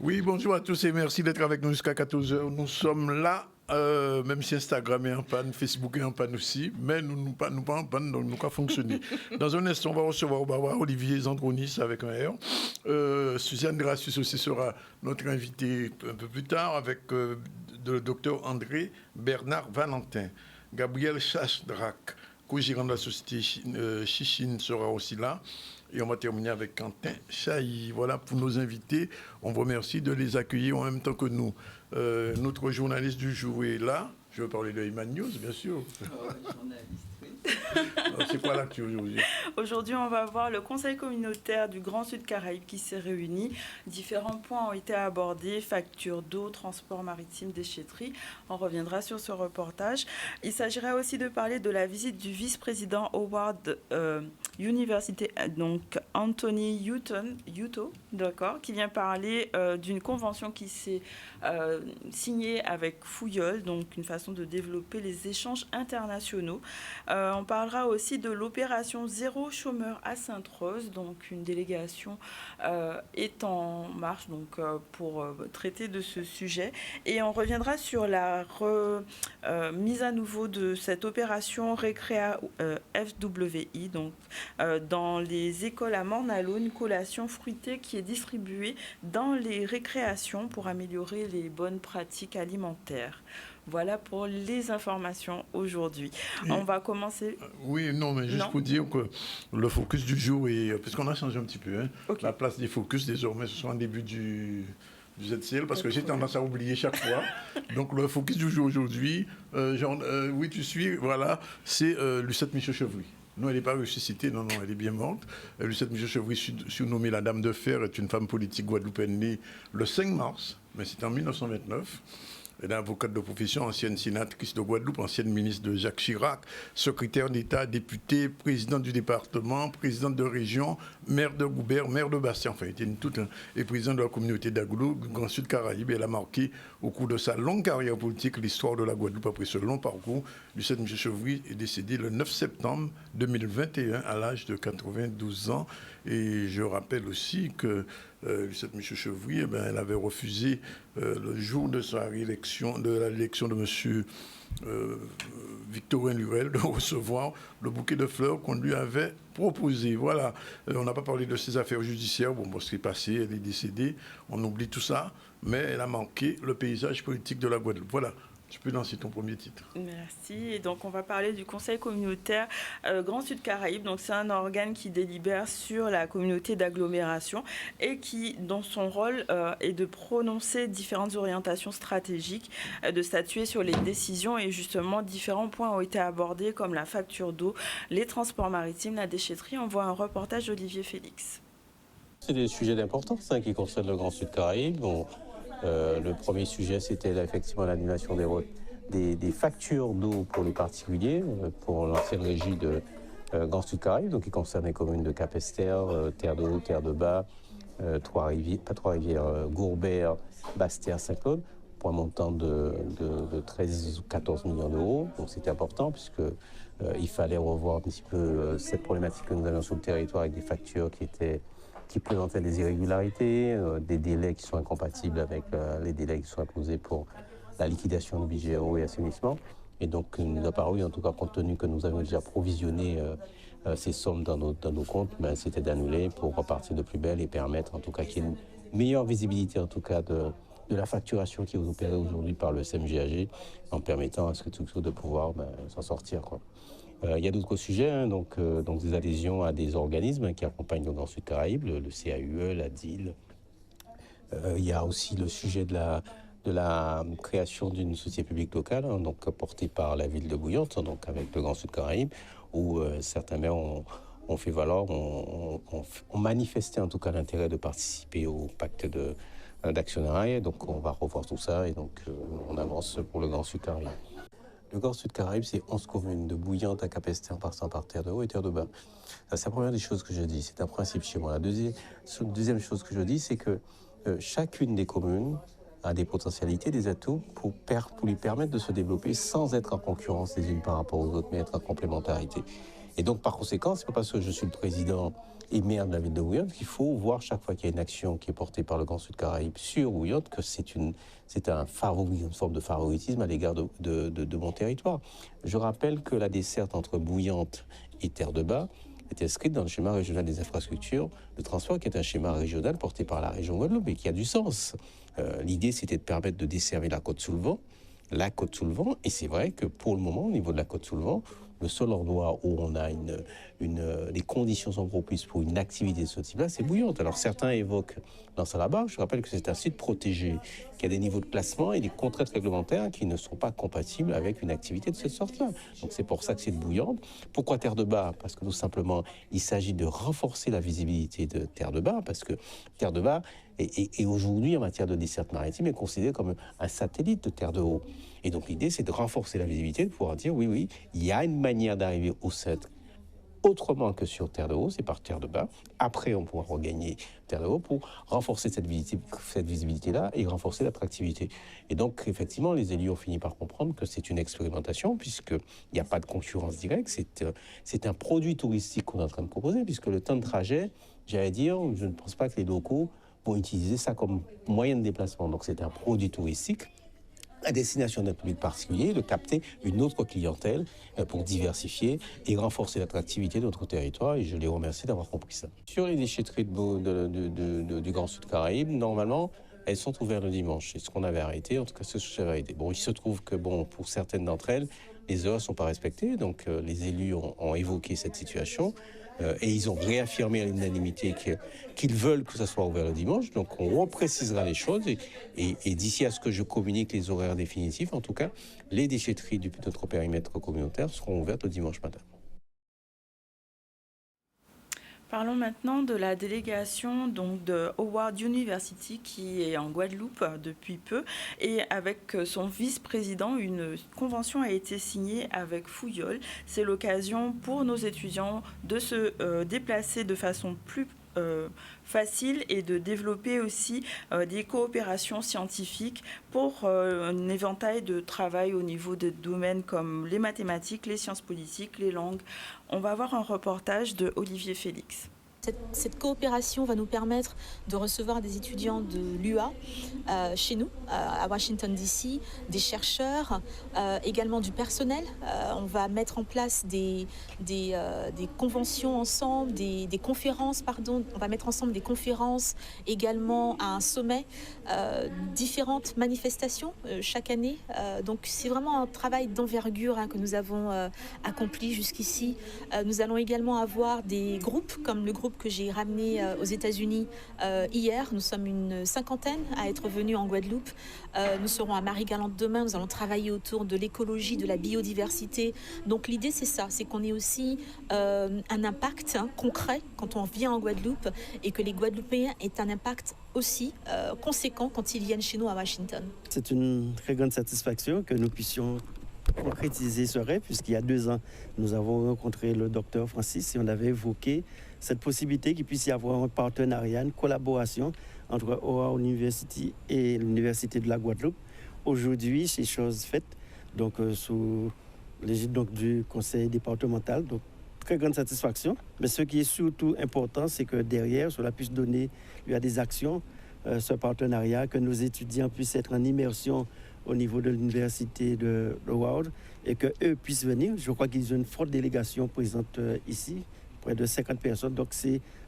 Oui, bonjour à tous et merci d'être avec nous jusqu'à 14 heures. Nous sommes là, même si Instagram est en panne, Facebook est en panne aussi, mais nous pas en panne, donc nous pas fonctionner. Dans un instant, on va recevoir Olivier Zandronis avec un R. Suzanne Gracius aussi sera notre invité un peu plus tard avec le docteur André Bernard Valentin. Gabriel Chasdrac, co-gérant de la société Chichine, sera aussi là. Et on va terminer avec Quentin Chailly. Voilà pour nos invités. On vous remercie de les accueillir en même temps que nous. Notre journaliste du jour est là. Je veux parler de Iman News, bien sûr. Journaliste, oui. C'est quoi l'actu aujourd'hui? Aujourd'hui, on va voir le Conseil communautaire du Grand Sud Caraïbes qui s'est réuni. Différents points ont été abordés, factures d'eau, transport maritime, déchetterie. On reviendra sur ce reportage. Il s'agirait aussi de parler de la visite du vice-président Howard University, donc Anthony Hutto, d'accord, qui vient parler d'une convention qui s'est signée avec Fouillol, donc une façon de développer les échanges internationaux. On parlera aussi de l'opération Zéro chômeur à Sainte-Rose, donc une délégation est en marche donc, pour traiter de ce sujet. Et on reviendra sur la mise à nouveau de cette opération Récréa FWI, donc dans les écoles à Morne-à-l'Eau, une collation fruitée qui est distribuée dans les récréations pour améliorer les bonnes pratiques alimentaires. Voilà pour les informations aujourd'hui. On va commencer. Oui, non, mais juste pour dire que le focus du jour est. Parce qu'on a changé un petit peu. Hein, okay. La place des focus, désormais, ce sera en début du ZCL, parce que j'ai tendance à oublier chaque fois. Donc, le focus du jour aujourd'hui, oui, tu suis, voilà, c'est Lucette Michaud-Chevry. Non, elle n'est pas ressuscitée, non, elle est bien morte. Lucette Michaud-Chevry, surnommée la Dame de Fer, est une femme politique guadeloupéenne née le 5 mars, mais c'était en 1929. Elle est avocate de profession, ancienne sénatrice de Guadeloupe, ancienne ministre de Jacques Chirac, secrétaire d'État, députée, présidente du département, présidente de région, maire de Goubert, maire de Bastien, enfin, elle était et présidente de la communauté d'Aglo, Grand Sud Caraïbes. Elle a marqué au cours de sa longue carrière politique l'histoire de la Guadeloupe. Après ce long parcours, Lucette Michaud-Chevry est décédée le 9 septembre 2021 à l'âge de 92 ans. Et je rappelle aussi que Lucette Michaud-Chevry, elle avait refusé le jour de sa réélection, de l'élection de M. Victorin Lurel, de recevoir le bouquet de fleurs qu'on lui avait proposé. Voilà, on n'a pas parlé de ses affaires judiciaires, bon, ce qui est passé, elle est décédée, on oublie tout ça, mais elle a manqué le paysage politique de la Guadeloupe. Voilà. Tu peux lancer ton premier titre. Merci. Et donc, on va parler du Conseil communautaire Grand Sud Caraïbes. Donc, c'est un organe qui délibère sur la communauté d'agglomération et qui, dont son rôle est de prononcer différentes orientations stratégiques, de statuer sur les décisions. Et justement, différents points ont été abordés comme la facture d'eau, les transports maritimes, la déchetterie. On voit un reportage d'Olivier Félix. C'est des sujets d'importance qui concernent le Grand Sud Caraïbes. Bon. Le premier sujet, c'était effectivement l'annulation des factures d'eau pour les particuliers, pour l'ancienne régie de Grand Sud Caraïbes, donc qui concerne les communes de Cap-Esther, Terre de Haut, Terre de Bas, Gourbert, Basse-Terre, Saint-Claude, pour un montant de 13 ou 14 millions d'euros. Donc c'était important puisque il fallait revoir un petit peu cette problématique que nous avions sur le territoire avec des factures qui présentaient des irrégularités, des délais qui sont incompatibles avec les délais qui sont imposés pour la liquidation du budget eau et assainissement. Et donc, il nous a paru, en tout cas, compte tenu que nous avions déjà provisionné ces sommes dans nos comptes, c'était d'annuler pour repartir de plus belle et permettre, en tout cas, qu'il y ait une meilleure visibilité, en tout cas, de la facturation qui est opérée aujourd'hui par le CMGAG, en permettant à ce que tout de pouvoir s'en sortir, quoi. Il y a d'autres sujets, donc des adhésions à des organismes qui accompagnent le Grand Sud Caraïbes, le CAUE, la DIL. Il y a aussi le sujet de la création d'une société publique locale, donc portée par la ville de Bouillante, donc avec le Grand Sud Caraïbes, où certains maires ont fait valoir, ont manifesté en tout cas l'intérêt de participer au pacte d'actionnariat. Donc on va revoir tout ça et donc on avance pour le Grand Sud Caraïbes. Le Grand Sud Caraïbes, c'est 11 communes, de Bouillante à Capesterre, en passant par Terre de Haut et Terre de Bas. C'est la première des choses que je dis, c'est un principe chez moi. La deuxième chose que je dis, c'est que chacune des communes a des potentialités, des atouts pour lui permettre de se développer sans être en concurrence les unes par rapport aux autres, mais être en complémentarité. Et donc, par conséquent, c'est pas parce que je suis le président et maire de la ville de Bouillante qu'il faut voir chaque fois qu'il y a une action qui est portée par le Grand Sud Caraïbes sur Bouillante que c'est une forme de favoritisme à l'égard de mon territoire. Je rappelle que la desserte entre Bouillante et Terre de Bas est inscrite dans le schéma régional des infrastructures de transport, qui est un schéma régional porté par la région Guadeloupe et qui a du sens. L'idée, c'était de permettre de desservir la Côte-sous-le-Vent, et c'est vrai que pour le moment, au niveau de la Côte-sous-le-Vent, le seul endroit où on a les conditions sont propices pour une activité de ce type-là, c'est Bouillante. Alors certains évoquent dans ça là-bas, je rappelle que c'est un site protégé, qui a des niveaux de classement et des contraintes réglementaires qui ne sont pas compatibles avec une activité de cette sorte-là. Donc c'est pour ça que c'est de Bouillante. Pourquoi Terre de Bas? Parce que tout simplement, il s'agit de renforcer la visibilité de Terre de Bas, parce que Terre de Bas est aujourd'hui, en matière de desserte maritime, est considéré comme un satellite de Terre de Haut. Et donc l'idée, c'est de renforcer la visibilité, de pouvoir dire, oui, il y a une manière d'arriver au centre autrement que sur Terre de Haut, c'est par Terre de Bas. Après, on pourra regagner Terre de Haut pour renforcer cette visibilité-là et renforcer l'attractivité. Et donc, effectivement, les élus ont fini par comprendre que c'est une expérimentation, puisqu'il n'y a pas de concurrence directe. C'est un produit touristique qu'on est en train de proposer, puisque le temps de trajet, j'allais dire, je ne pense pas que les locaux vont utiliser ça comme moyen de déplacement. Donc, c'est un produit touristique à destination d'un public particulier, de capter une autre clientèle pour diversifier et renforcer l'attractivité de notre territoire. Et je les remercie d'avoir compris ça. Sur les déchetteries du Grand Sud Caraïbes, normalement, elles sont ouvertes le dimanche. C'est ce qu'on avait arrêté, en tout cas, c'est ce que j'avais arrêté. Bon, il se trouve que, pour certaines d'entre elles, les heures ne sont pas respectées. Donc, les élus ont évoqué cette situation. Et ils ont réaffirmé à l'unanimité qu'ils veulent que ça soit ouvert le dimanche. Donc on reprécisera les choses et d'ici à ce que je communique les horaires définitifs, en tout cas, les déchetteries de notre périmètre communautaire seront ouvertes le dimanche matin. Parlons maintenant de la délégation de Howard University qui est en Guadeloupe depuis peu et avec son vice-président, une convention a été signée avec Fouillol. C'est l'occasion pour nos étudiants de se déplacer de façon plus facile et de développer aussi des coopérations scientifiques pour un éventail de travail au niveau de domaines comme les mathématiques, les sciences politiques, les langues. On va voir un reportage de Olivier Félix. Cette coopération va nous permettre de recevoir des étudiants de l'UA chez nous, à Washington DC, des chercheurs, également du personnel. On va mettre en place des conventions ensemble, des conférences, pardon. On va mettre ensemble des conférences, également à un sommet, différentes manifestations chaque année. Donc c'est vraiment un travail d'envergure que nous avons accompli jusqu'ici. Nous allons également avoir des groupes comme le groupe que j'ai ramené aux États-Unis hier. Nous sommes une cinquantaine à être venus en Guadeloupe. Nous serons à Marie-Galante demain. Nous allons travailler autour de l'écologie, de la biodiversité. Donc l'idée, c'est ça, c'est qu'on ait aussi un impact concret quand on vient en Guadeloupe et que les Guadeloupéens aient un impact aussi conséquent quand ils viennent chez nous à Washington. C'est une très grande satisfaction que nous puissions concrétiser ce rêve, puisqu'il y a 2 ans, nous avons rencontré le docteur Francis et on avait évoqué cette possibilité qu'il puisse y avoir un partenariat, une collaboration entre Howard University et l'Université de la Guadeloupe. Aujourd'hui, c'est chose faite, donc sous l'égide du conseil départemental. Donc, très grande satisfaction. Mais ce qui est surtout important, c'est que derrière, cela puisse donner lieu à des actions, ce partenariat, que nos étudiants puissent être en immersion au niveau de l'université de Howard et qu'eux puissent venir. Je crois qu'ils ont une forte délégation présente ici, près de 50 personnes, donc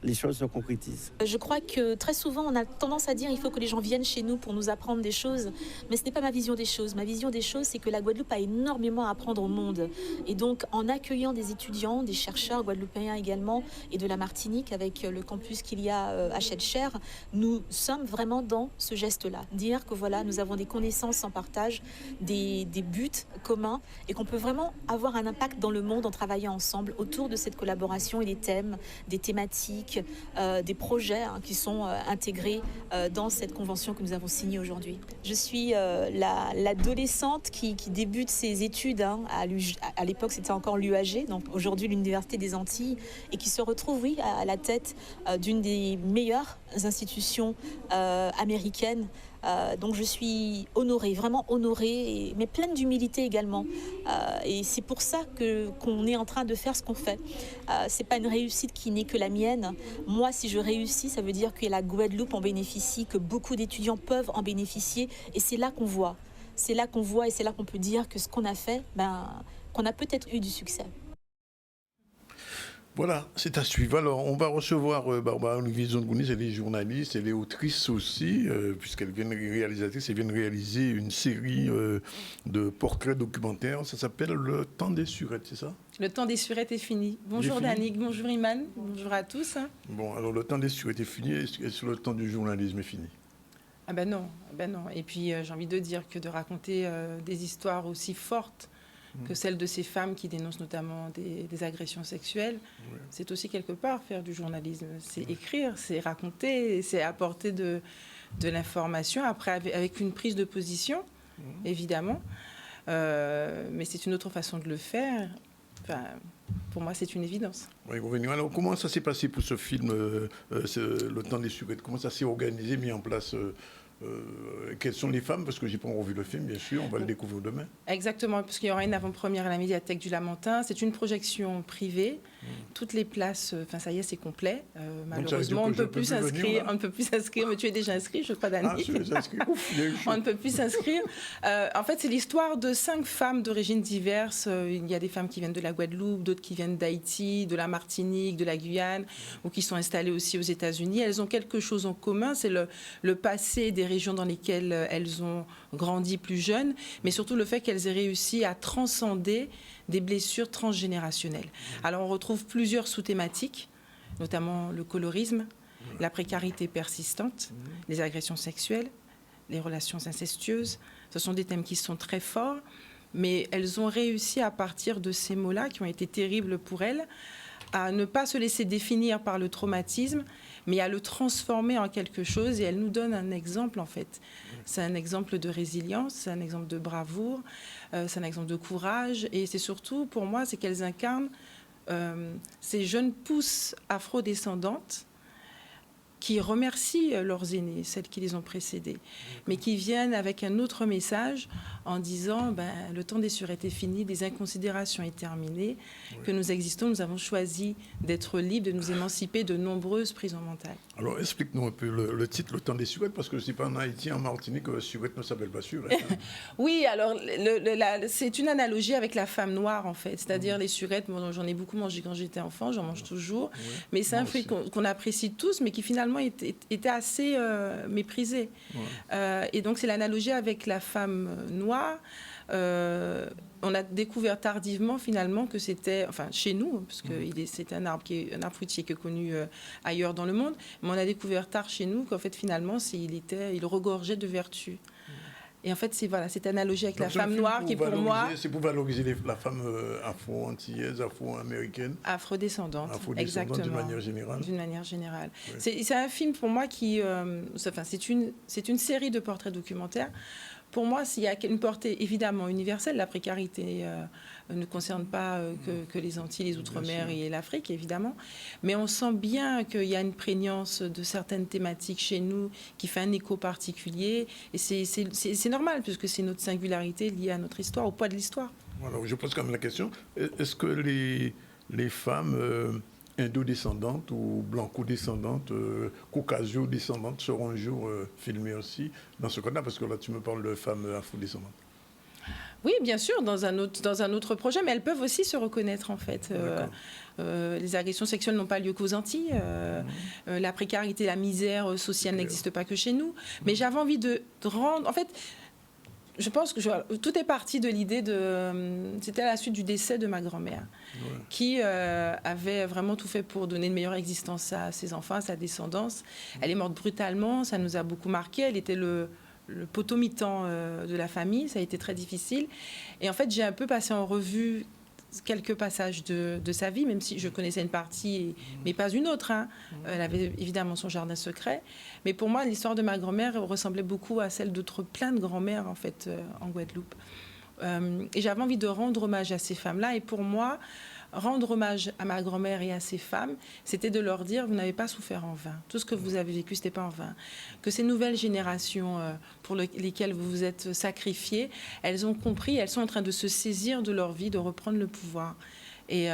les choses se concrétisent. Je crois que très souvent, on a tendance à dire qu'il faut que les gens viennent chez nous pour nous apprendre des choses, mais ce n'est pas ma vision des choses. Ma vision des choses, c'est que la Guadeloupe a énormément à apprendre au monde. Et donc, en accueillant des étudiants, des chercheurs guadeloupéens également, et de la Martinique, avec le campus qu'il y a à Schœlcher, nous sommes vraiment dans ce geste-là. Dire que voilà, nous avons des connaissances en partage, des buts communs, et qu'on peut vraiment avoir un impact dans le monde en travaillant ensemble autour de cette collaboration et des thèmes, des thématiques, des projets qui sont intégrés dans cette convention que nous avons signée aujourd'hui. Je suis l'adolescente qui débute ses études. À l'époque, c'était encore l'UAG, donc aujourd'hui l'Université des Antilles, et qui se retrouve, oui, à la tête d'une des meilleures institutions américaines. Donc je suis honorée, vraiment honorée, mais pleine d'humilité également. Et c'est pour ça qu'on est en train de faire ce qu'on fait. C'est pas une réussite qui n'est que la mienne. Moi, si je réussis, ça veut dire que la Guadeloupe en bénéficie, que beaucoup d'étudiants peuvent en bénéficier. Et c'est là qu'on voit. C'est là qu'on voit et c'est là qu'on peut dire que ce qu'on a fait, qu'on a peut-être eu du succès. Voilà, c'est à suivre. Alors, on va recevoir Barbara Olivier Zongounis, elle est journaliste, elle est autrice aussi, puisqu'elle vient réalisatrice, elle vient de réaliser une série de portraits documentaires. Ça s'appelle Le Temps des Surettes, c'est ça? Le temps des surettes est fini. Bonjour Danick, bonjour Iman, bonjour à tous. Bon, alors le temps des surettes est fini, est-ce que le temps du journalisme est fini? Ah ben non. Et puis j'ai envie de dire que de raconter des histoires aussi fortes que celle de ces femmes qui dénoncent notamment des agressions sexuelles, c'est aussi quelque part faire du journalisme. C'est écrire, c'est raconter, c'est apporter de l'information, après avec une prise de position, évidemment. Mais c'est une autre façon de le faire. Enfin, pour moi, c'est une évidence. Oui, alors, comment ça s'est passé pour ce film, Le Temps des Surettes? Comment ça s'est organisé, mis en place quelles sont les femmes? Parce que j'ai pas revu le film, bien sûr, on va le découvrir demain. Exactement, parce qu'il y aura une avant-première à la médiathèque du Lamentin. C'est une projection privée. Toutes les places, ça y est, c'est complet. Malheureusement, on ne peut plus s'inscrire. Mais tu es déjà inscrit, je crois, Dani. Ah, je suis inscrit. On ne peut plus s'inscrire. En fait, c'est l'histoire de 5 femmes d'origines diverses. Il y a des femmes qui viennent de la Guadeloupe, d'autres qui viennent d'Haïti, de la Martinique, de la Guyane, ou qui sont installées aussi aux États-Unis. Elles ont quelque chose en commun, c'est le passé des régions dans lesquelles elles ont grandi plus jeunes, mais surtout le fait qu'elles aient réussi à transcender des blessures transgénérationnelles. Alors on retrouve plusieurs sous-thématiques, notamment le colorisme, la précarité persistante, les agressions sexuelles, les relations incestueuses. Ce sont des thèmes qui sont très forts, mais elles ont réussi à partir de ces mots-là, qui ont été terribles pour elles, à ne pas se laisser définir par le traumatisme, mais à le transformer en quelque chose. Et elle nous donne un exemple, en fait. C'est un exemple de résilience, c'est un exemple de bravoure, c'est un exemple de courage. Et c'est surtout, pour moi, c'est qu'elles incarnent ces jeunes pousses afrodescendantes qui remercient leurs aînés, celles qui les ont précédées, mais qui viennent avec un autre message en disant le temps des surettes est fini, des inconsidérations est terminé, que nous existons, nous avons choisi d'être libres, de nous émanciper de nombreuses prisons mentales. Alors explique-nous un peu le titre, Le temps des surettes, parce que c'est pas en Haïti, en Martinique, surette ne s'appelle pas surette. Oui, alors c'est une analogie avec la femme noire, en fait, c'est-à-dire les surettes. Moi, j'en ai beaucoup mangé quand j'étais enfant, j'en mange toujours, mais c'est un fruit qu'on apprécie tous, mais qui finalement était assez méprisé. Et donc c'est l'analogie avec la femme noire. On a découvert tardivement finalement que c'était, enfin chez nous, parce que c'est un arbre fruitier qui est connu ailleurs dans le monde, mais on a découvert tard chez nous qu'en fait finalement il regorgeait de vertus. Et en fait, c'est cette analogie avec la femme noire qui, pour moi... C'est pour valoriser la femme afro-antillaise, afro-américaine. Afrodescendante, exactement. D'une manière générale. D'une manière générale. Oui. C'est un film, pour moi, qui... c'est une série de portraits documentaires. Pour moi, s'il y a une portée évidemment universelle, la précarité ne concerne pas que les Antilles, les Outre-mer et l'Afrique, évidemment. Mais on sent bien qu'il y a une prégnance de certaines thématiques chez nous qui fait un écho particulier. Et c'est normal, puisque c'est notre singularité liée à notre histoire, au poids de l'histoire. Voilà, je pose quand même la question. Est-ce que les femmes... indo-descendantes ou blanco-descendantes, caucasio-descendantes seront un jour filmées aussi dans ce cas-là, parce que là tu me parles de femmes afro-descendantes. Oui, bien sûr, dans un autre projet, mais elles peuvent aussi se reconnaître en fait. Les agressions sexuelles n'ont pas lieu qu'aux Antilles. La précarité, la misère sociale n'existe pas que chez nous. Mais j'avais envie de rendre... En fait, je pense que tout est parti de l'idée c'était à la suite du décès de ma grand-mère, qui avait vraiment tout fait pour donner une meilleure existence à ses enfants, à sa descendance. Elle est morte brutalement, ça nous a beaucoup marqué. Elle était le potomitan de la famille, ça a été très difficile. Et en fait, j'ai un peu passé en revue quelques passages de sa vie, même si je connaissais une partie, mais pas une autre. Hein. Elle avait évidemment son jardin secret. Mais pour moi, l'histoire de ma grand-mère ressemblait beaucoup à celle d'autres plein de grand-mères, en fait, en Guadeloupe. Et j'avais envie de rendre hommage à ces femmes-là. Et pour moi, rendre hommage à ma grand-mère et à ces femmes, c'était de leur dire, vous n'avez pas souffert en vain. Tout ce que vous avez vécu, ce n'était pas en vain. Que ces nouvelles générations pour lesquelles vous vous êtes sacrifiés, elles ont compris, elles sont en train de se saisir de leur vie, de reprendre le pouvoir. Et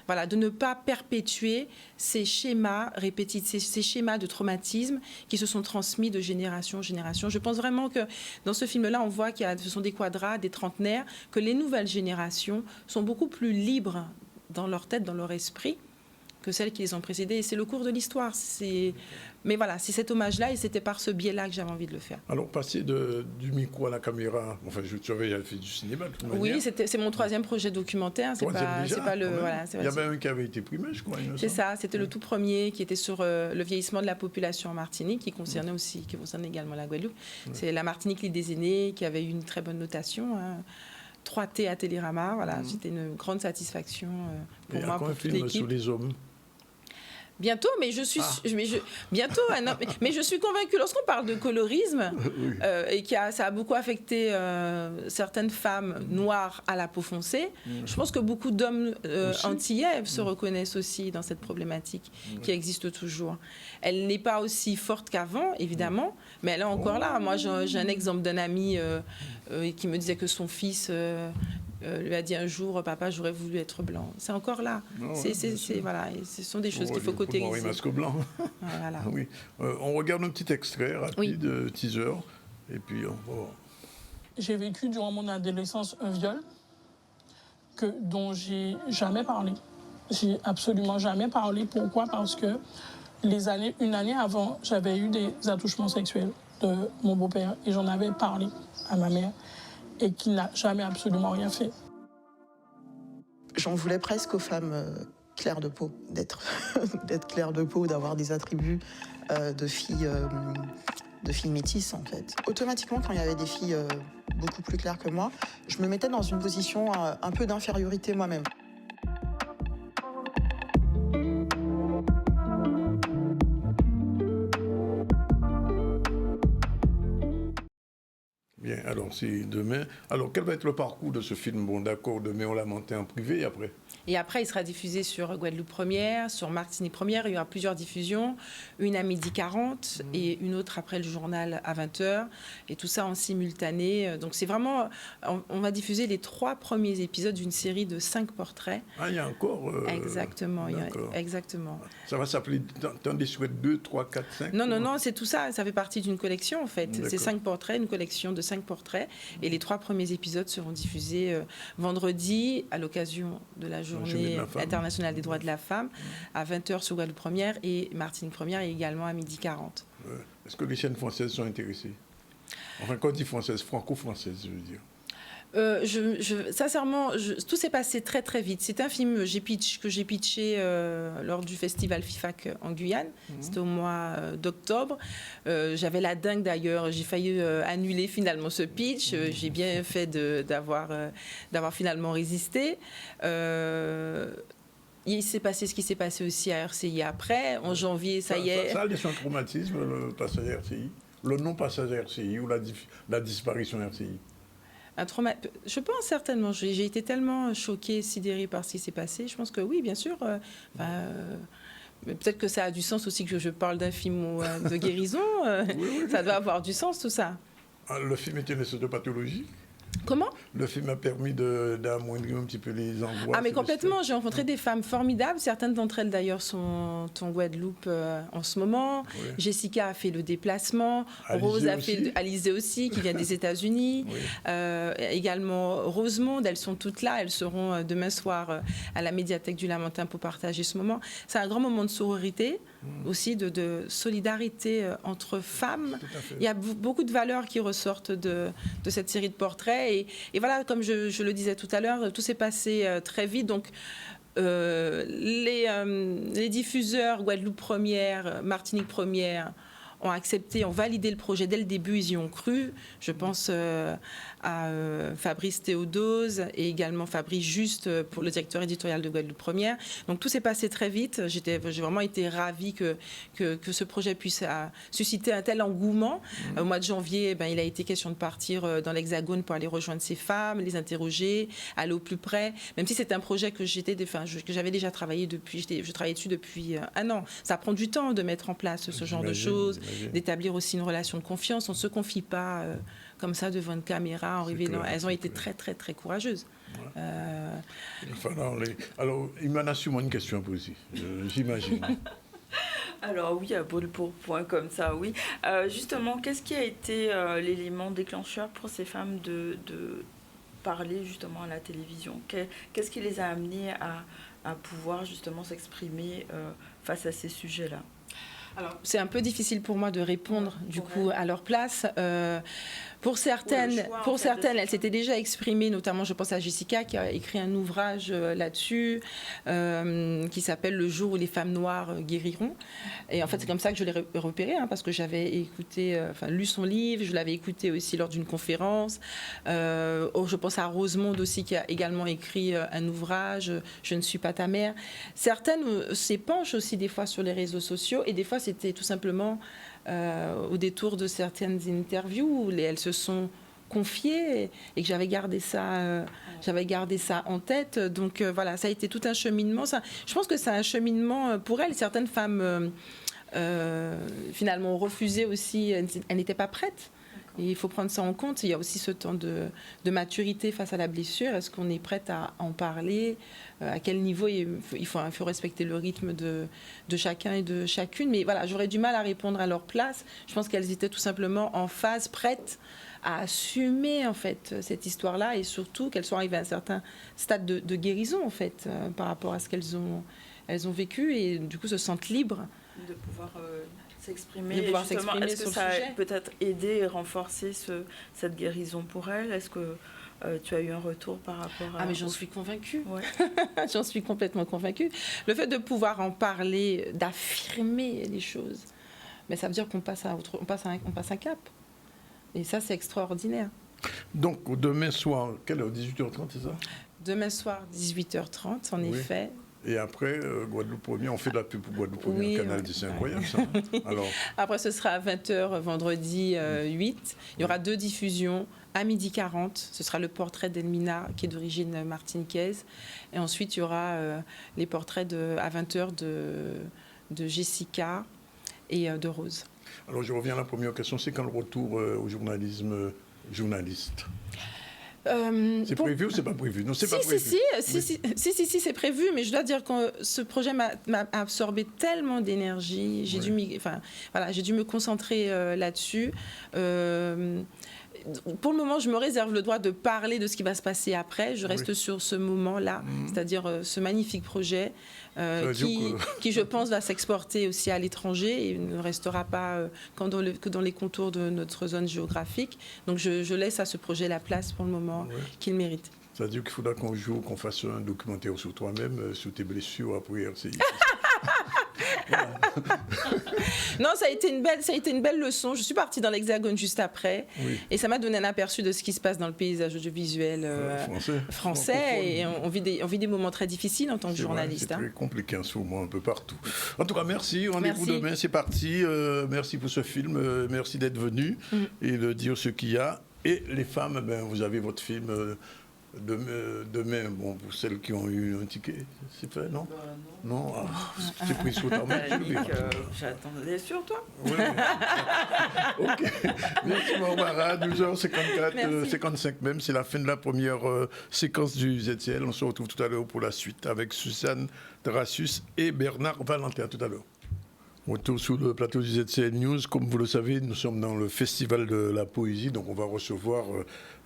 voilà, de ne pas perpétuer ces schémas répétitifs, ces schémas de traumatisme qui se sont transmis de génération en génération. Je pense vraiment que dans ce film-là, on voit que ce sont des quadras, des trentenaires, que les nouvelles générations sont beaucoup plus libres dans leur tête, dans leur esprit, que celles qui les ont précédées. Et c'est le cours de l'histoire. Mais voilà, c'est cet hommage-là et c'était par ce biais-là que j'avais envie de le faire. Alors, passer du micro à la caméra, enfin, je savais, elle fait du cinéma de toute manière. Oui, c'est mon troisième projet documentaire. C'est pas le. Voilà, il y avait un qui avait été primé, je crois. C'est ça, c'était le tout premier qui était sur le vieillissement de la population en Martinique, qui concernait également la Guadeloupe. C'est la Martinique, l'île des aînés, qui avait eu une très bonne notation. 3T à Télérama, voilà, c'était une grande satisfaction pour moi, pour toute l'équipe. Sur les hommes. Bientôt, mais je suis convaincue, lorsqu'on parle de colorisme, et ça a beaucoup affecté certaines femmes noires à la peau foncée, je pense que beaucoup d'hommes antillais se reconnaissent aussi dans cette problématique qui existe toujours. Elle n'est pas aussi forte qu'avant, évidemment, mais elle est encore là. Moi, j'ai un exemple d'un ami qui me disait que son fils... lui a dit un jour, papa, j'aurais voulu être blanc. C'est encore là. Voilà, et ce sont des choses qu'il faut cautériser. Oui, masque blanc. Voilà. Oui. On regarde un petit extrait rapide, teaser, et puis on va voir. J'ai vécu durant mon adolescence un viol dont j'ai jamais parlé. J'ai absolument jamais parlé. Pourquoi? Parce que une année avant, j'avais eu des attouchements sexuels de mon beau-père et j'en avais parlé à ma mère. Et qui n'a jamais absolument rien fait. J'en voulais presque aux femmes claires de peau, d'être claires de peau, d'avoir des attributs de filles métisses, en fait. Automatiquement, quand il y avait des filles beaucoup plus claires que moi, je me mettais dans une position un peu d'infériorité moi-même. Bien, alors c'est demain. Alors quel va être le parcours de ce film? Bon, d'accord, demain on l'a monté en privé et après? Et après, il sera diffusé sur Guadeloupe Première, sur Martinique Première. Il y aura plusieurs diffusions, une à 12h40 et une autre après le journal à 20h. Et tout ça en simultané. Donc c'est vraiment... On va diffuser les 3 premiers épisodes d'une série de 5 portraits. Ah, il y a encore... Exactement. Exactement. Ça va s'appeler Tant des souhaits 2, 3, 4, 5? Non, c'est tout ça. Ça fait partie d'une collection, en fait. C'est 5 portraits, une collection de 5 portraits. Et les 3 premiers épisodes seront diffusés vendredi, à l'occasion de la Journée internationale des droits de la femme, à 20h sur Guadeloupe Première et Martinique Première, et également à 12h40. Est-ce que les chaînes françaises sont intéressées? Enfin, quand on dit française, franco-française, je veux dire. Sincèrement, tout s'est passé très très vite. C'est un film que j'ai pitché lors du festival FIFAC en Guyane. C'était au mois d'octobre. J'avais la dingue d'ailleurs. J'ai failli annuler finalement ce pitch. J'ai bien fait d'avoir finalement résisté. Il s'est passé ce qui s'est passé aussi à RCI après. En janvier, ça y est. Ça a laissé un traumatisme, le passage à RCI. Le non-passage à RCI ou la disparition à RCI. Je pense certainement. J'ai été tellement choquée, sidérée par ce qui s'est passé. Je pense que oui, bien sûr. Peut-être que ça a du sens aussi que je parle d'un film de guérison. Oui. Ça doit avoir du sens, tout ça. Le film était une sorte de pathologie? Comment? Le film a permis d'amoindrir un petit peu les angoisses. Ah, mais complètement. J'ai rencontré des femmes formidables. Certaines d'entre elles, d'ailleurs, sont en Guadeloupe en ce moment. Oui. Jessica a fait le déplacement. Rose a fait... Alizé aussi, qui vient des États-Unis. Oui. Également Rosemonde. Elles sont toutes là. Elles seront demain soir à la médiathèque du Lamentin pour partager ce moment. C'est un grand moment de sororité, aussi de solidarité entre femmes. Il y a beaucoup de valeurs qui ressortent de cette série de portraits. Et voilà, comme je le disais tout à l'heure, tout s'est passé très vite. Donc, les diffuseurs Guadeloupe Première, Martinique Première ont accepté, ont validé le projet dès le début, ils y ont cru. Je pense à Fabrice Théodose et également Fabrice Juste pour le directeur éditorial de Guadeloupe Première. Donc tout s'est passé très vite. J'ai vraiment été ravie que ce projet puisse susciter un tel engouement. Au mois de janvier, il a été question de partir dans l'Hexagone pour aller rejoindre ces femmes, les interroger, aller au plus près. Même si c'est un projet que j'avais déjà travaillé depuis, je travaillais dessus depuis un an. Ça prend du temps de mettre en place ce genre de choses, d'établir aussi une relation de confiance. On ne se confie pas comme ça devant une caméra. Elles ont été très, très, très courageuses. Alors, il m'en a sûrement une question à poser, j'imagine. Alors oui, à brûle pour point comme ça, oui. Justement, qu'est-ce qui a été l'élément déclencheur pour ces femmes de parler justement à la télévision? Qu'est-ce qui les a amenées à pouvoir justement s'exprimer face à ces sujets-là? Alors, c'est un peu difficile pour moi de répondre du coup à leur place. Pour certaines, elles s'étaient déjà exprimées, notamment je pense à Jessica qui a écrit un ouvrage là-dessus qui s'appelle Le jour où les femmes noires guériront. Et en fait, c'est comme ça que je l'ai repéré, parce que j'avais lu son livre, je l'avais écouté aussi lors d'une conférence. Je pense à Rosemonde aussi qui a également écrit un ouvrage, Je ne suis pas ta mère. Certaines s'épanchent aussi des fois sur les réseaux sociaux et des fois c'était tout simplement au détour de certaines interviews où elles se sont confiées et que j'avais gardé ça en tête. Donc voilà, ça a été tout un cheminement. Je pense que c'est un cheminement pour elles. Certaines femmes finalement ont refusé aussi, elles n'étaient pas prêtes. Et il faut prendre ça en compte. Il y a aussi ce temps de maturité face à la blessure. Est-ce qu'on est prête à en parler? À quel niveau il faut respecter le rythme de chacun et de chacune. Mais voilà, j'aurais du mal à répondre à leur place. Je pense qu'elles étaient tout simplement en phase, prêtes à assumer en fait cette histoire-là et surtout qu'elles sont arrivées à un certain stade de guérison en fait par rapport à ce qu'elles ont vécu et du coup se sentent libres de pouvoir s'exprimer. Est-ce que ça a peut-être aidé et renforcé cette guérison pour elles? Est-ce que tu as eu un retour par rapport à... mais j'en suis convaincue. Ouais. J'en suis complètement convaincue. Le fait de pouvoir en parler, d'affirmer les choses, mais ça veut dire qu'on passe un cap. Et ça, c'est extraordinaire. Donc, demain soir, quelle heure? 18h30, c'est ça? Demain soir, 18h30, en effet. Et après, Guadeloupe Première, on fait de la pub pour Guadeloupe Première, Canal 10, c'est incroyable ça. Alors... Après, ce sera à 20h vendredi 8. Il y aura 2 diffusions. À 12h40, ce sera le portrait d'Elmina, qui est d'origine martiniquaise. Et ensuite, il y aura les portraits à 20h de Jessica et de Rose. Alors, je reviens à la première question. C'est quand le retour au journalisme journaliste? C'est prévu ou c'est pas prévu? Non, c'est pas prévu. Si, c'est prévu, mais je dois dire que ce projet m'a absorbé tellement d'énergie. J'ai dû me concentrer là-dessus. Pour le moment, je me réserve le droit de parler de ce qui va se passer après. Je reste sur ce moment-là, c'est-à-dire ce magnifique projet qui, je pense, va s'exporter aussi à l'étranger et ne restera pas que dans les contours de notre zone géographique. Donc, je laisse à ce projet la place pour le moment qu'il mérite. C'est-à-dire qu'il faudra qu'on fasse un documentaire sur toi-même, sur tes blessures après RCI. Non, ça a été une belle leçon. Je suis partie dans l'Hexagone juste après et ça m'a donné un aperçu de ce qui se passe dans le paysage audiovisuel français et on vit des moments très difficiles en tant que journaliste. C'est très compliqué en ce moment un peu partout. En tout cas, merci. Rendez-vous demain, c'est parti. Merci pour ce film. Merci d'être venu et de dire ce qu'il y a. Et les femmes, vous avez votre film... Demain, pour celles qui ont eu un ticket, c'est fait, non? Non, c'est pris sur ta main. J'attendais sur toi. Ok. Merci Barbara, 12h54, 55 même, c'est la fin de la première séquence du ZCL. On se retrouve tout à l'heure pour la suite avec Suzanne Drassus et Bernard Valentin. Tout à l'heure. Retour sur le plateau du ZCL News. Comme vous le savez, nous sommes dans le festival de la poésie, donc on va recevoir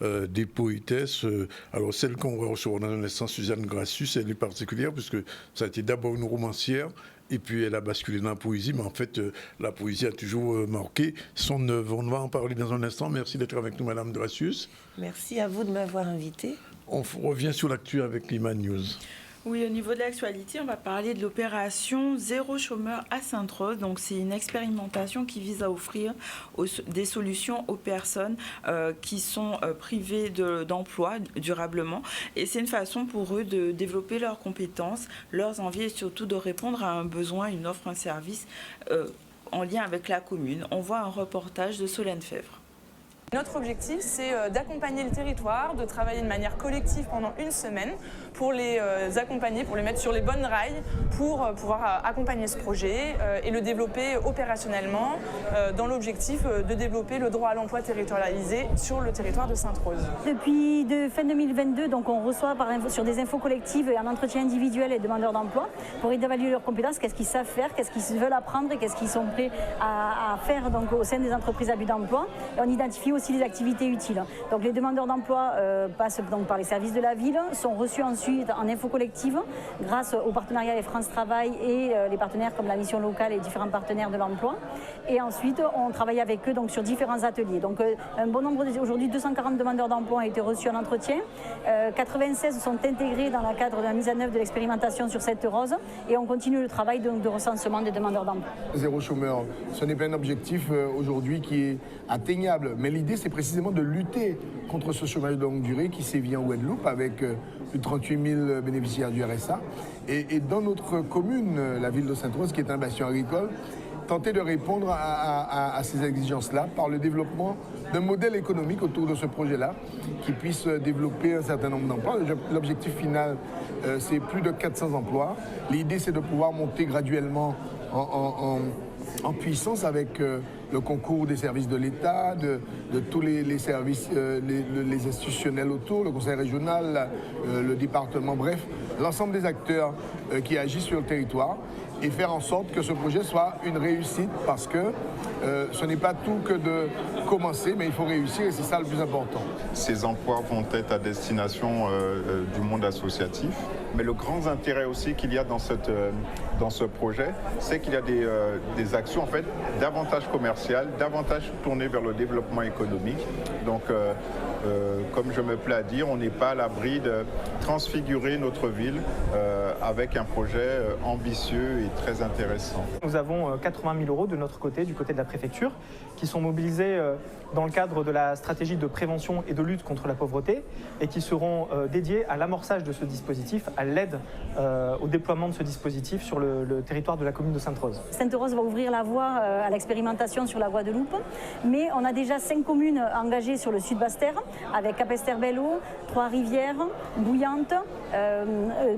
des poétesses. Alors celle qu'on va recevoir dans un instant, Suzanne Drassus, elle est particulière puisque ça a été d'abord une romancière et puis elle a basculé dans la poésie, mais en fait la poésie a toujours marqué son œuvre. On va en parler dans un instant. Merci d'être avec nous, Madame Drassus. Merci à vous de m'avoir invité. On revient sur l'actu avec Iman News. Oui, au niveau de l'actualité, on va parler de l'opération Zéro chômeur à Sainte-Rose. Donc, c'est une expérimentation qui vise à offrir des solutions aux personnes qui sont privées d'emploi durablement. Et c'est une façon pour eux de développer leurs compétences, leurs envies et surtout de répondre à un besoin, une offre, un service en lien avec la commune. On voit un reportage de Solène Fèvre. Notre objectif, c'est d'accompagner le territoire, de travailler de manière collective pendant une semaine pour les accompagner, pour les mettre sur les bonnes rails, pour pouvoir accompagner ce projet et le développer opérationnellement dans l'objectif de développer le droit à l'emploi territorialisé sur le territoire de Sainte-Rose. Depuis fin 2022, donc on reçoit sur des infos collectives et un entretien individuel les demandeurs d'emploi pour évaluer leurs compétences, qu'est-ce qu'ils savent faire, qu'est-ce qu'ils veulent apprendre et qu'est-ce qu'ils sont prêts à faire donc, au sein des entreprises à but d'emploi. Et on identifie aussi les activités utiles. Donc les demandeurs d'emploi passent donc par les services de la ville, sont reçus ensuite en info collective grâce au partenariat avec France Travail et les partenaires comme la mission locale et différents partenaires de l'emploi. Et ensuite, on travaille avec eux donc, sur différents ateliers. Donc un bon nombre, aujourd'hui 240 demandeurs d'emploi ont été reçus en entretien. 96 sont intégrés dans le cadre de la mise en œuvre de l'expérimentation sur Sainte-Rose et on continue le travail de recensement des demandeurs d'emploi. Zéro chômeur, ce n'est pas un objectif aujourd'hui qui est atteignable, mais l'idée c'est précisément de lutter contre ce chômage de longue durée qui sévit en Guadeloupe avec plus de 38 000 bénéficiaires du RSA. Et dans notre commune, la ville de Sainte-Rose, qui est un bastion agricole, tenter de répondre à ces exigences-là par le développement d'un modèle économique autour de ce projet-là qui puisse développer un certain nombre d'emplois. L'objectif final, c'est plus de 400 emplois. L'idée, c'est de pouvoir monter graduellement en puissance avec le concours des services de l'État, de tous les services, les institutionnels autour, le conseil régional, le département, bref, l'ensemble des acteurs qui agissent sur le territoire et faire en sorte que ce projet soit une réussite parce que ce n'est pas tout que de commencer, mais il faut réussir et c'est ça le plus important. Ces emplois vont être à destination du monde associatif, mais le grand intérêt aussi qu'il y a dans ce projet, c'est qu'il y a des actions en fait davantage commerciales, davantage tournées vers le développement économique. Donc, comme je me plais à dire, on n'est pas à l'abri de transfigurer notre ville avec un projet ambitieux et très intéressant. Nous avons 80 000 € de notre côté, du côté de la préfecture, qui sont mobilisés dans le cadre de la stratégie de prévention et de lutte contre la pauvreté et qui seront dédiés à l'amorçage de ce dispositif, à l'aide au déploiement de ce dispositif sur le territoire de la commune de Sainte-Rose. Sainte-Rose va ouvrir la voie à l'expérimentation sur la Guadeloupe, mais on a déjà 5 communes engagées sur le sud Basse-Terre, avec Capesterre-Belle-Eau, Trois-Rivières, Bouillante,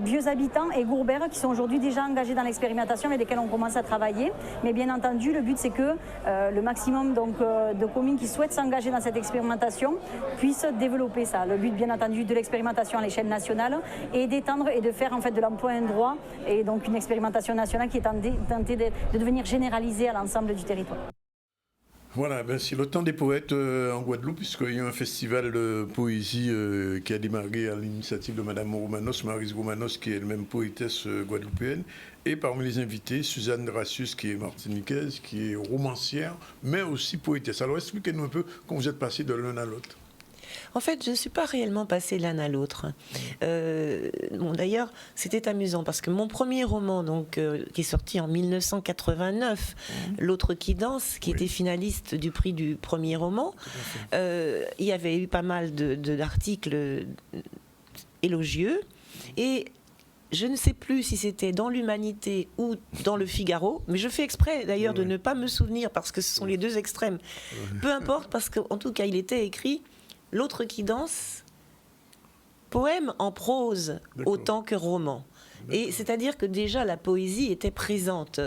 Vieux Habitants et Gourbert, qui sont aujourd'hui déjà engagés dans l'expérimentation avec lesquels on commence à travailler. Mais bien entendu, le but c'est que le maximum donc, de communes qui souhaitent s'engager dans cette expérimentation puissent développer ça. Le but bien entendu de l'expérimentation à l'échelle nationale est d'étendre et de faire en fait de l'emploi un droit et donc une expérimentation nationale qui est tentée de devenir généralisée à l'ensemble du territoire. Voilà, ben c'est le temps des poètes en Guadeloupe, puisqu'il y a un festival de poésie qui a démarré à l'initiative de Madame Romanos, Maryse Romanos, qui est elle-même poétesse guadeloupéenne. Et parmi les invités, Suzanne Dracius, qui est martiniquaise, qui est romancière, mais aussi poétesse. Alors expliquez-nous un peu comment vous êtes passés de l'un à l'autre. En fait, je ne suis pas réellement passée l'un à l'autre. Bon, d'ailleurs, c'était amusant parce que mon premier roman, donc, qui est sorti en 1989, L'autre qui danse, qui était finaliste du prix du premier roman, il y avait eu pas mal d'articles élogieux. Et je ne sais plus si c'était dans l'Humanité ou dans le Figaro, mais je fais exprès d'ailleurs de ne pas me souvenir parce que ce sont les deux extrêmes. Peu importe, parce qu'en tout cas, il était écrit L'autre qui danse, poème en prose autant que roman. Et c'est-à-dire que déjà la poésie était présente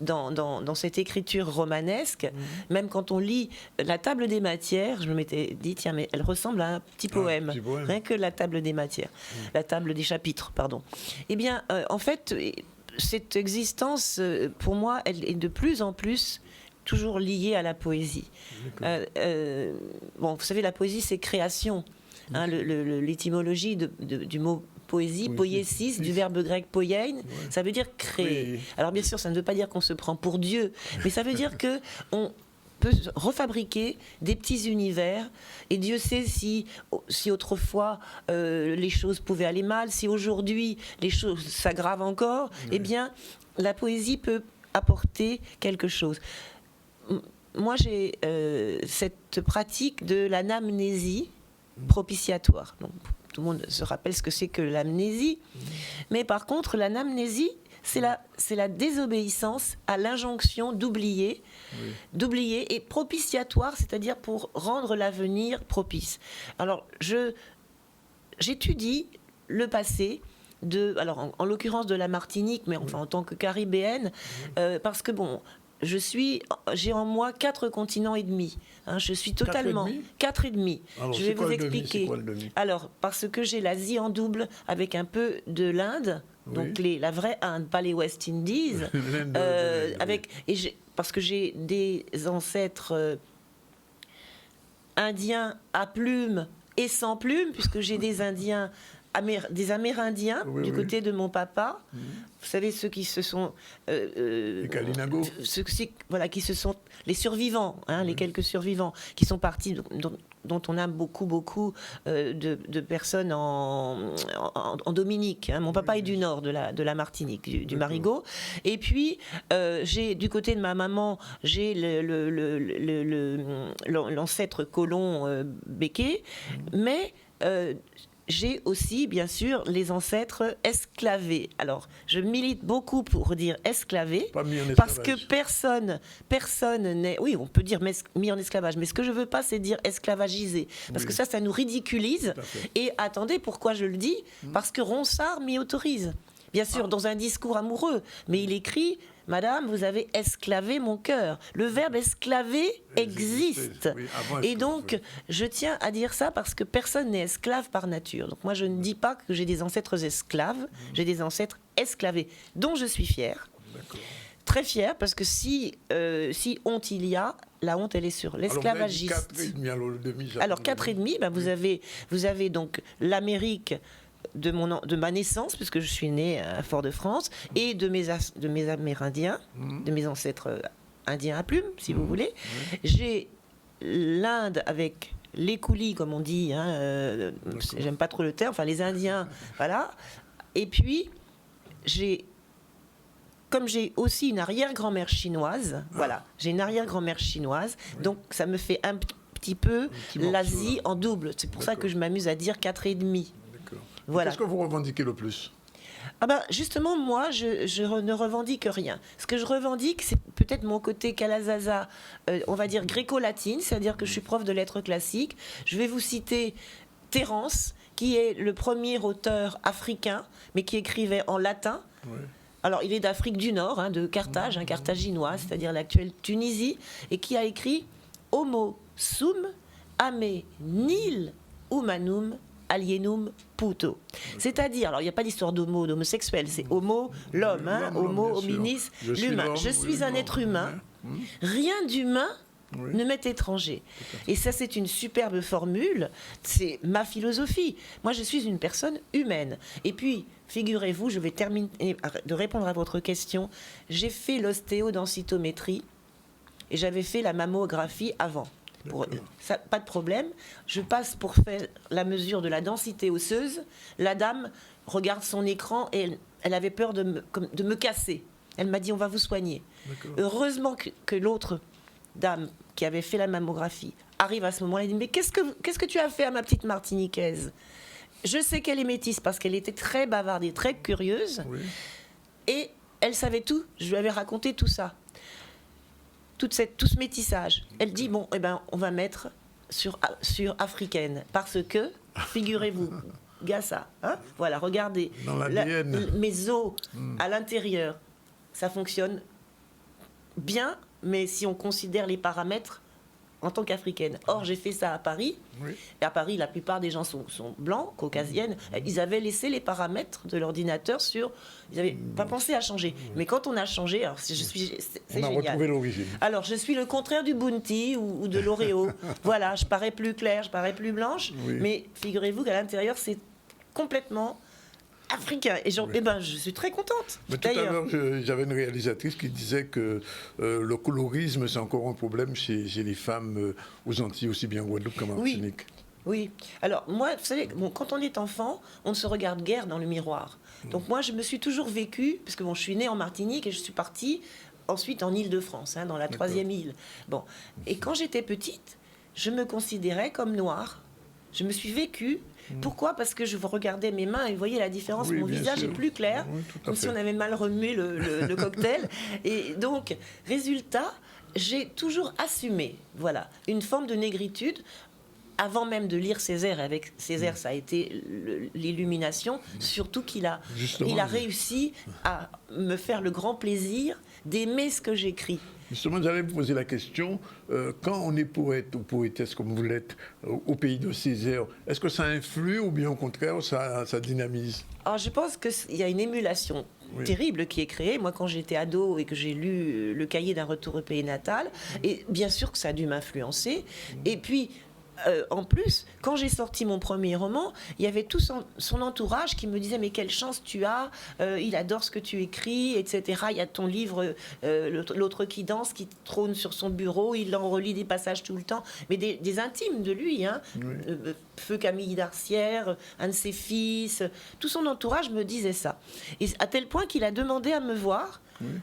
dans cette écriture romanesque. Même quand on lit La table des matières, je me m'étais dit, tiens, mais elle ressemble à un petit poème. Rien que La table des matières. La table des chapitres, pardon. Eh bien, en fait, cette existence, pour moi, elle est de plus en plus toujours liée à la poésie. Bon, vous savez, la poésie, c'est création. Hein, l'étymologie du mot poésie, poiesis, du verbe grec poiein, ça veut dire créer. Alors bien sûr, ça ne veut pas dire qu'on se prend pour Dieu, mais ça veut dire que peut refabriquer des petits univers. Et Dieu sait si autrefois les choses pouvaient aller mal, si aujourd'hui les choses s'aggravent encore, eh bien, la poésie peut apporter quelque chose. Moi, j'ai cette pratique de l'anamnésie propitiatoire. Donc, tout le monde se rappelle ce que c'est que l'amnésie. Mais par contre, l'anamnésie, c'est la désobéissance à l'injonction d'oublier, et propitiatoire, c'est-à-dire pour rendre l'avenir propice. Alors, j'étudie le passé, alors en l'occurrence de la Martinique, mais enfin en tant que caribéenne, parce que bon, j'ai en moi 4 continents et demi. Hein, je suis totalement 4 et demi. Alors, je vais vous expliquer. Alors, parce que j'ai l'Asie en double avec un peu de l'Inde, donc la vraie Inde, pas les West Indies, parce que j'ai des ancêtres indiens à plumes et sans plumes, puisque j'ai des Indiens. Des Amérindiens du côté de mon papa, vous savez, ceux qui se sont les Kalinago, qui se sont les survivants, les quelques survivants qui sont partis, dont on a beaucoup de personnes en Dominique. Mon papa est du nord de la Martinique, du Marigot. Et puis j'ai du côté de ma maman, j'ai l'ancêtre colon Béquet, mais j'ai aussi, bien sûr, les ancêtres esclavés. Alors, je milite beaucoup pour dire esclavés, parce que personne n'est... Oui, on peut dire mis en esclavage, mais ce que je veux pas, c'est dire esclavagisé, parce que ça nous ridiculise. Et attendez, pourquoi je le dis ? Parce que Ronsard m'y autorise. Bien sûr, dans un discours amoureux, mais il écrit... Madame, vous avez esclavé mon cœur. Le verbe esclaver existe. Et donc, je tiens à dire ça parce que personne n'est esclave par nature. Donc moi, je ne dis pas que j'ai des ancêtres esclaves, j'ai des ancêtres esclavés, dont je suis fière. Très fière, parce que si honte il y a, la honte, elle est sur l'esclavagiste. Alors, 4,5, vous avez donc l'Amérique de ma naissance, puisque je suis née à Fort-de-France, et de mes Amérindiens, de mes ancêtres indiens à plumes, si vous voulez. J'ai l'Inde avec les coulis, comme on dit, j'aime pas trop le terme, enfin les Indiens, voilà. Et puis, comme j'ai aussi une arrière-grand-mère chinoise, j'ai une arrière-grand-mère chinoise, donc ça me fait un petit peu l'Asie en double. C'est pour ça que je m'amuse à dire 4,5. Voilà. Qu'est-ce que vous revendiquez le plus ? Justement, moi, je ne revendique rien. Ce que je revendique, c'est peut-être mon côté Calazaza, on va dire gréco-latine, c'est-à-dire que je suis prof de lettres classiques. Je vais vous citer Terence, qui est le premier auteur africain, mais qui écrivait en latin. Alors, il est d'Afrique du Nord, de Carthage, un carthaginois, c'est-à-dire l'actuelle Tunisie, et qui a écrit « Homo sum ame nil humanum alienum puto ». C'est-à-dire, alors il n'y a pas d'histoire d'homosexuel, c'est homo, l'homme, homo hominis, l'humain. Je suis un être humain, rien d'humain ne m'est étranger. Et ça, c'est une superbe formule, c'est ma philosophie. Moi, je suis une personne humaine. Et puis, figurez-vous, je vais terminer de répondre à votre question, j'ai fait l'ostéodensitométrie et j'avais fait la mammographie avant. Ça, pas de problème. Je passe pour faire la mesure de la densité osseuse. La dame regarde son écran et elle avait peur de me casser. Elle m'a dit, on va vous soigner. Heureusement que l'autre dame qui avait fait la mammographie arrive à ce moment-là et dit, mais qu'est-ce que tu as fait à ma petite Martiniquaise ? Je sais qu'elle est métisse parce qu'elle était très bavarde et très curieuse. Et elle savait tout. Je lui avais raconté tout ça. Tout ce métissage. Elle dit, bon, on va mettre sur africaine, parce que, figurez-vous, Gassa, voilà, regardez, mes os à l'intérieur, ça fonctionne bien, mais si on considère les paramètres en tant qu'africaine. Or, j'ai fait ça à Paris, et à Paris, la plupart des gens sont blancs, caucasiennes, ils avaient laissé les paramètres de l'ordinateur ils n'avaient pas pensé à changer. Mais quand on a changé, alors c'est génial. Retrouvé l'origine. Alors, je suis le contraire du Bounty ou de l'Oreo. Voilà, je parais plus claire, je parais plus blanche, mais figurez-vous qu'à l'intérieur, c'est complètement africain. Et je suis très contente. Mais tout à l'heure, j'avais une réalisatrice qui disait que le colorisme, c'est encore un problème chez les femmes aux Antilles, aussi bien en Guadeloupe qu'en Martinique. Oui. Alors, moi, vous savez, quand on est enfant, on ne se regarde guère dans le miroir. Donc, moi, je me suis toujours vécue, parce que je suis née en Martinique et je suis partie ensuite en Île-de-France, dans la 3e île. Bon. Et quand j'étais petite, je me considérais comme noire. Je me suis vécue. Pourquoi ? Parce que je regardais mes mains et vous voyez la différence. Mon visage est plus clair, comme si on avait mal remué le cocktail. Et donc, résultat, j'ai toujours assumé, une forme de négritude. Avant même de lire Césaire, avec Césaire, ça a été l'illumination, surtout qu'il a réussi à me faire le grand plaisir d'aimer ce que j'écris. Justement, j'allais vous poser la question, quand on est poète ou poétesse comme vous l'êtes au pays de Césaire, est-ce que ça influe ou bien au contraire ça dynamise ? Alors je pense qu'il y a une émulation terrible qui est créée. Moi, quand j'étais ado et que j'ai lu le cahier d'un retour au pays natal, et bien sûr que ça a dû m'influencer, et puis... en plus, quand j'ai sorti mon premier roman, il y avait tout son entourage qui me disait mais quelle chance tu as, il adore ce que tu écris, etc. Il y a ton livre L'autre qui danse qui trône sur son bureau, il en relit des passages tout le temps, mais des intimes de lui, Feu Camille Darcière, un de ses fils, tout son entourage me disait ça. Et à tel point qu'il a demandé à me voir,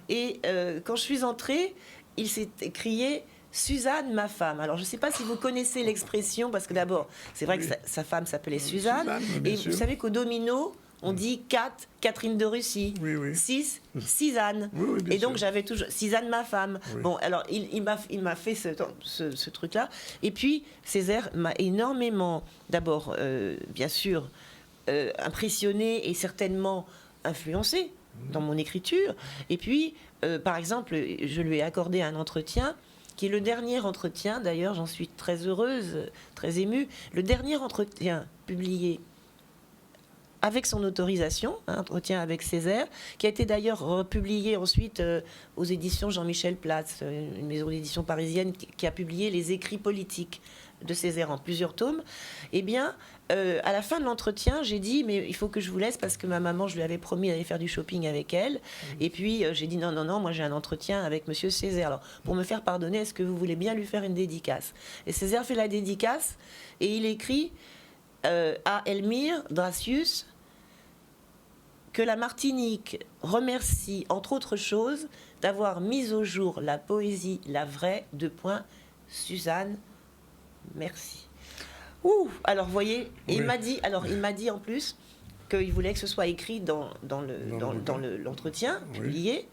et quand je suis entrée, il s'est écrié Suzanne, ma femme. Alors, je ne sais pas si vous connaissez l'expression, parce que d'abord, c'est vrai que sa femme s'appelait Suzanne. Et vous savez qu'au domino, on dit 4, Catherine de Russie. 6, Suzanne. Et donc, j'avais toujours Suzanne, ma femme. Bon, alors, il m'a fait ce truc-là. Et puis, Césaire m'a énormément, d'abord, bien sûr, impressionné et certainement influencé dans mon écriture. Et puis, par exemple, je lui ai accordé un entretien qui est le dernier entretien, d'ailleurs, j'en suis très heureuse, très émue, le dernier entretien publié avec son autorisation, un entretien avec Césaire, qui a été d'ailleurs publié ensuite aux éditions Jean-Michel Platz, une maison d'édition parisienne qui a publié les écrits politiques de Césaire en plusieurs tomes. Eh bien, à la fin de l'entretien, j'ai dit mais il faut que je vous laisse parce que ma maman, je lui avais promis d'aller faire du shopping avec elle. Et puis j'ai dit non, moi j'ai un entretien avec Monsieur Césaire. Alors pour me faire pardonner, est-ce que vous voulez bien lui faire une dédicace ? Et Césaire fait la dédicace et il écrit à Elmire Dracius que la Martinique remercie entre autres choses d'avoir mis au jour la poésie, la vraie, Suzanne. Merci. Alors vous voyez, il m'a dit en plus qu'il voulait que ce soit écrit dans l'entretien publié,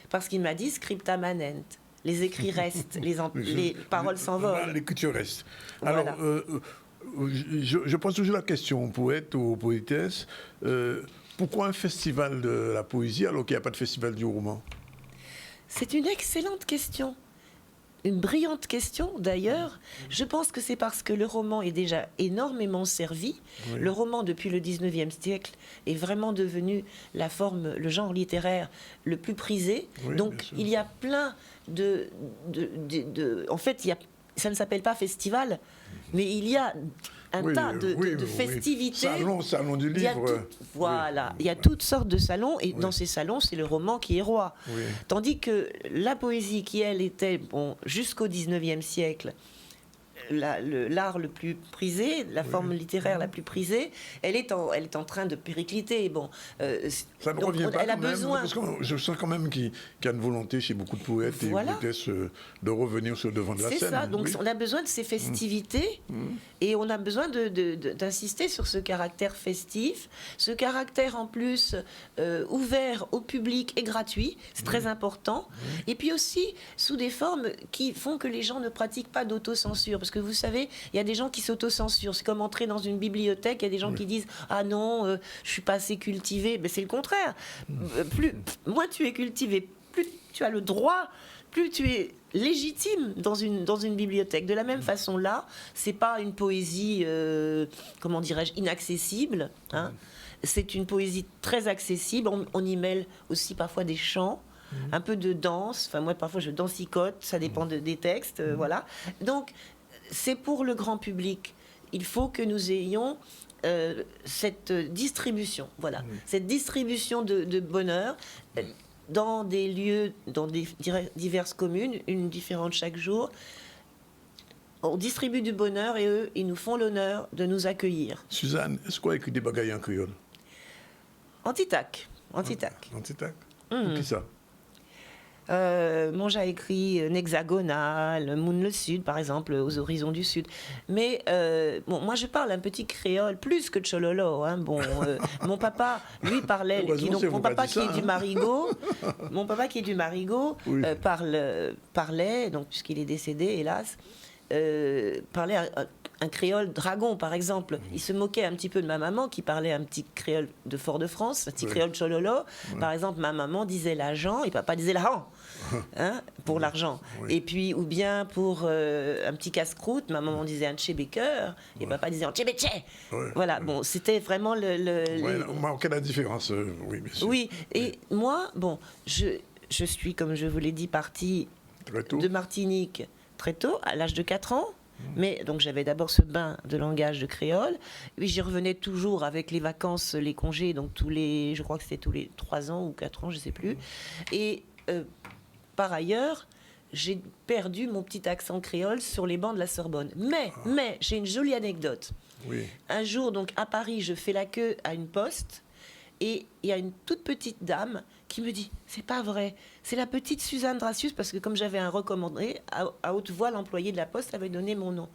parce qu'il m'a dit scripta manent. Les écrits restent, les paroles s'envolent. L'écriture reste. Voilà. Alors, je pose toujours la question aux poètes ou aux poétesses, pourquoi un festival de la poésie alors qu'il n'y a pas de festival du roman ? C'est une excellente question. Une brillante question d'ailleurs. Je pense que c'est parce que le roman est déjà énormément servi. Le roman, depuis le 19e siècle, est vraiment devenu le genre littéraire le plus prisé. Donc il y a plein en fait, ça ne s'appelle pas festival, mais il y a un tas de festivités. Salon du livre. Il y a toutes sortes de salons, et dans ces salons, c'est le roman qui est roi. Tandis que la poésie, qui elle était, jusqu'au 19e siècle, l'art le plus prisé, la forme littéraire la plus prisée, elle est en train de péricliter. Ça ne revient pas. Elle a besoin. Parce que je sens quand même qu'il y a une volonté chez beaucoup de poètes et poétesses de revenir sur le devant de la scène. C'est ça. Donc on a besoin de ces festivités et on a besoin d'insister sur ce caractère festif, ce caractère en plus ouvert au public et gratuit. C'est très important. Et puis aussi sous des formes qui font que les gens ne pratiquent pas d'autocensure. Parce que vous savez, il y a des gens qui s'autocensurent. C'est comme entrer dans une bibliothèque, il y a des gens qui disent « Ah non, je ne suis pas assez cultivé ». Mais c'est le contraire. Moins tu es cultivé, plus tu as le droit, plus tu es légitime dans une bibliothèque. De la même façon, là, c'est pas une poésie, comment dirais-je, inaccessible. C'est une poésie très accessible. On y mêle aussi parfois des chants. Un peu de danse. Enfin, moi, parfois, je dansicote. Ça dépend des textes. Voilà. Donc, c'est pour le grand public. Il faut que nous ayons cette distribution, voilà, cette distribution de bonheur dans des lieux, dans des diverses communes, une différente chaque jour. On distribue du bonheur et eux, ils nous font l'honneur de nous accueillir. Suzanne, est-ce qu'on a écrit des bagailles en créole? Antitac. Antitac. Qui ça? Moi, j'ai écrit Hexagonal, Moun le Sud, par exemple, aux horizons du Sud. Mais bon, moi, je parle un petit créole plus que de Chololo. Hein. Bon, mon papa, lui, parlait. Mon papa qui est du Marigot, mon papa qui est du Marigot parlait, donc puisqu'il est décédé, hélas, parlait un créole dragon, par exemple. Il se moquait un petit peu de ma maman qui parlait un petit créole de Fort-de-France, un petit créole chololo. Par exemple, ma maman disait l'argent et papa disait l'argent, hein, pour l'argent. Et puis, ou bien pour un petit casse-croûte, ma maman disait un tchébeker et papa disait un tchébeché. Voilà, bon, c'était vraiment quelle est la différence? Oui, bien sûr. Oui, et moi, bon, je suis, comme je vous l'ai dit, partie de Martinique très tôt, à l'âge de 4 ans. Mais donc j'avais d'abord ce bain de langage de créole, puis j'y revenais toujours avec les vacances, les congés, donc je crois que c'était tous les 3 ans ou 4 ans, je ne sais plus. Et par ailleurs, j'ai perdu mon petit accent créole sur les bancs de la Sorbonne. Mais j'ai une jolie anecdote. Oui. Un jour, donc à Paris, je fais la queue à une poste et il y a une toute petite dame qui me dit « C'est pas vrai, c'est la petite Suzanne Dracius » parce que comme j'avais un recommandé, à haute voix, l'employé de la poste avait donné mon nom.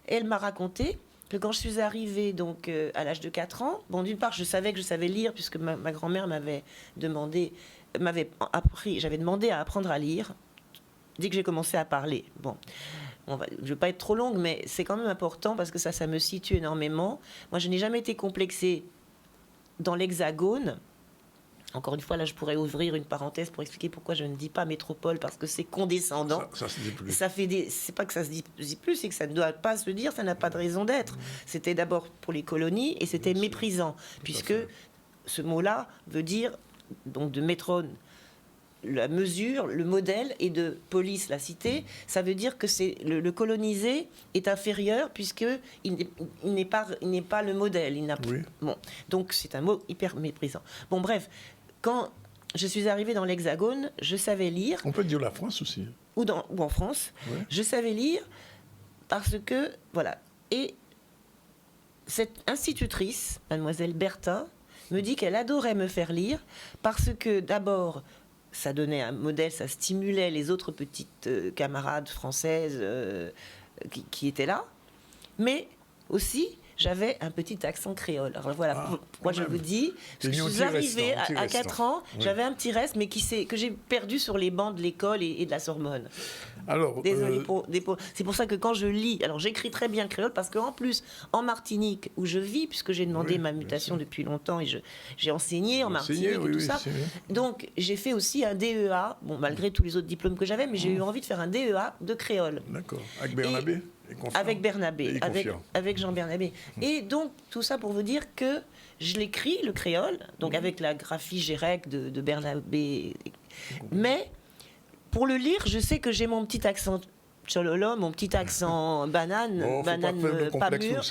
Et elle m'a raconté que quand je suis arrivée donc, à l'âge de 4 ans, bon, d'une part, je savais que je savais lire puisque ma grand-mère m'avait demandé à apprendre à lire dès que j'ai commencé à parler. Bon, je ne vais pas être trop longue, mais c'est quand même important parce que ça me situe énormément. Moi, je n'ai jamais été complexée dans l'Hexagone. Encore une fois, là, je pourrais ouvrir une parenthèse pour expliquer pourquoi je ne dis pas métropole, parce que c'est condescendant. Ça se dit plus. C'est pas que ça se dit plus, c'est que ça ne doit pas se dire, ça n'a pas de raison d'être. C'était d'abord pour les colonies et c'était méprisant, puisque ce mot-là veut dire, donc de métrone, la mesure, le modèle, et de police, la cité, ça veut dire que c'est le colonisé est inférieur puisqu'il n'est pas le modèle. Bon, donc c'est un mot hyper méprisant. Bon, bref, quand je suis arrivée dans l'Hexagone, je savais lire. On peut dire la France aussi. Ou en France. Ouais. Je savais lire parce que, voilà. Et cette institutrice, mademoiselle Bertha, me dit qu'elle adorait me faire lire parce que, d'abord, ça donnait un modèle, ça stimulait les autres petites camarades françaises qui étaient là. Mais aussi, j'avais un petit accent créole. Alors voilà pourquoi je vous dis. Parce que je suis arrivée à 4 ans, j'avais un petit reste, mais que j'ai perdu sur les bancs de l'école et de la Sorbonne. Alors, désolée c'est pour ça que quand je lis, alors j'écris très bien créole, parce qu'en plus, en Martinique, où je vis, puisque j'ai demandé ma mutation depuis longtemps, et j'ai enseigné en Martinique et tout ça. Donc, j'ai fait aussi un DEA, bon, malgré tous les autres diplômes que j'avais, mais j'ai eu envie de faire un DEA de créole. D'accord. Avec Bernabé? Avec Bernabé, avec Jean Bernabé. Et donc, tout ça pour vous dire que je l'écris, le créole, donc avec la graphie Gérec de Bernabé. Mais, pour le lire, je sais que j'ai mon petit accent chololo, mon petit accent banane pas mûre.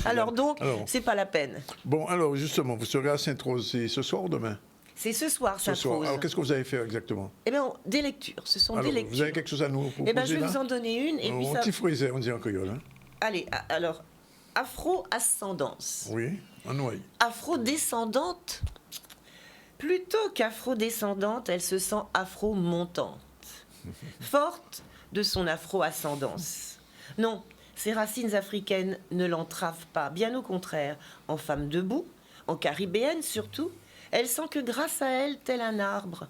Alors donc, c'est pas la peine. Bon, alors justement, vous serez à Sainte-Rose, c'est ce soir ou demain? C'est ce soir, Sainte-Rose. Alors, qu'est-ce que vous allez faire exactement? Eh bien, des lectures. Ce sont des lectures. Vous avez quelque chose à nous proposer? Eh bien, je vais vous en donner une. Et puis ça... petit frisé, on dit en créole. Hein? Allez, alors, afro-ascendance. Oui, en noyer. Afro-descendante. Plutôt qu'afro-descendante, elle se sent afro-montante. Forte de son afro-ascendance. Non, ses racines africaines ne l'entravent pas. Bien au contraire, en femme debout, en caribéenne surtout, elle sent que grâce à elle, tel un arbre,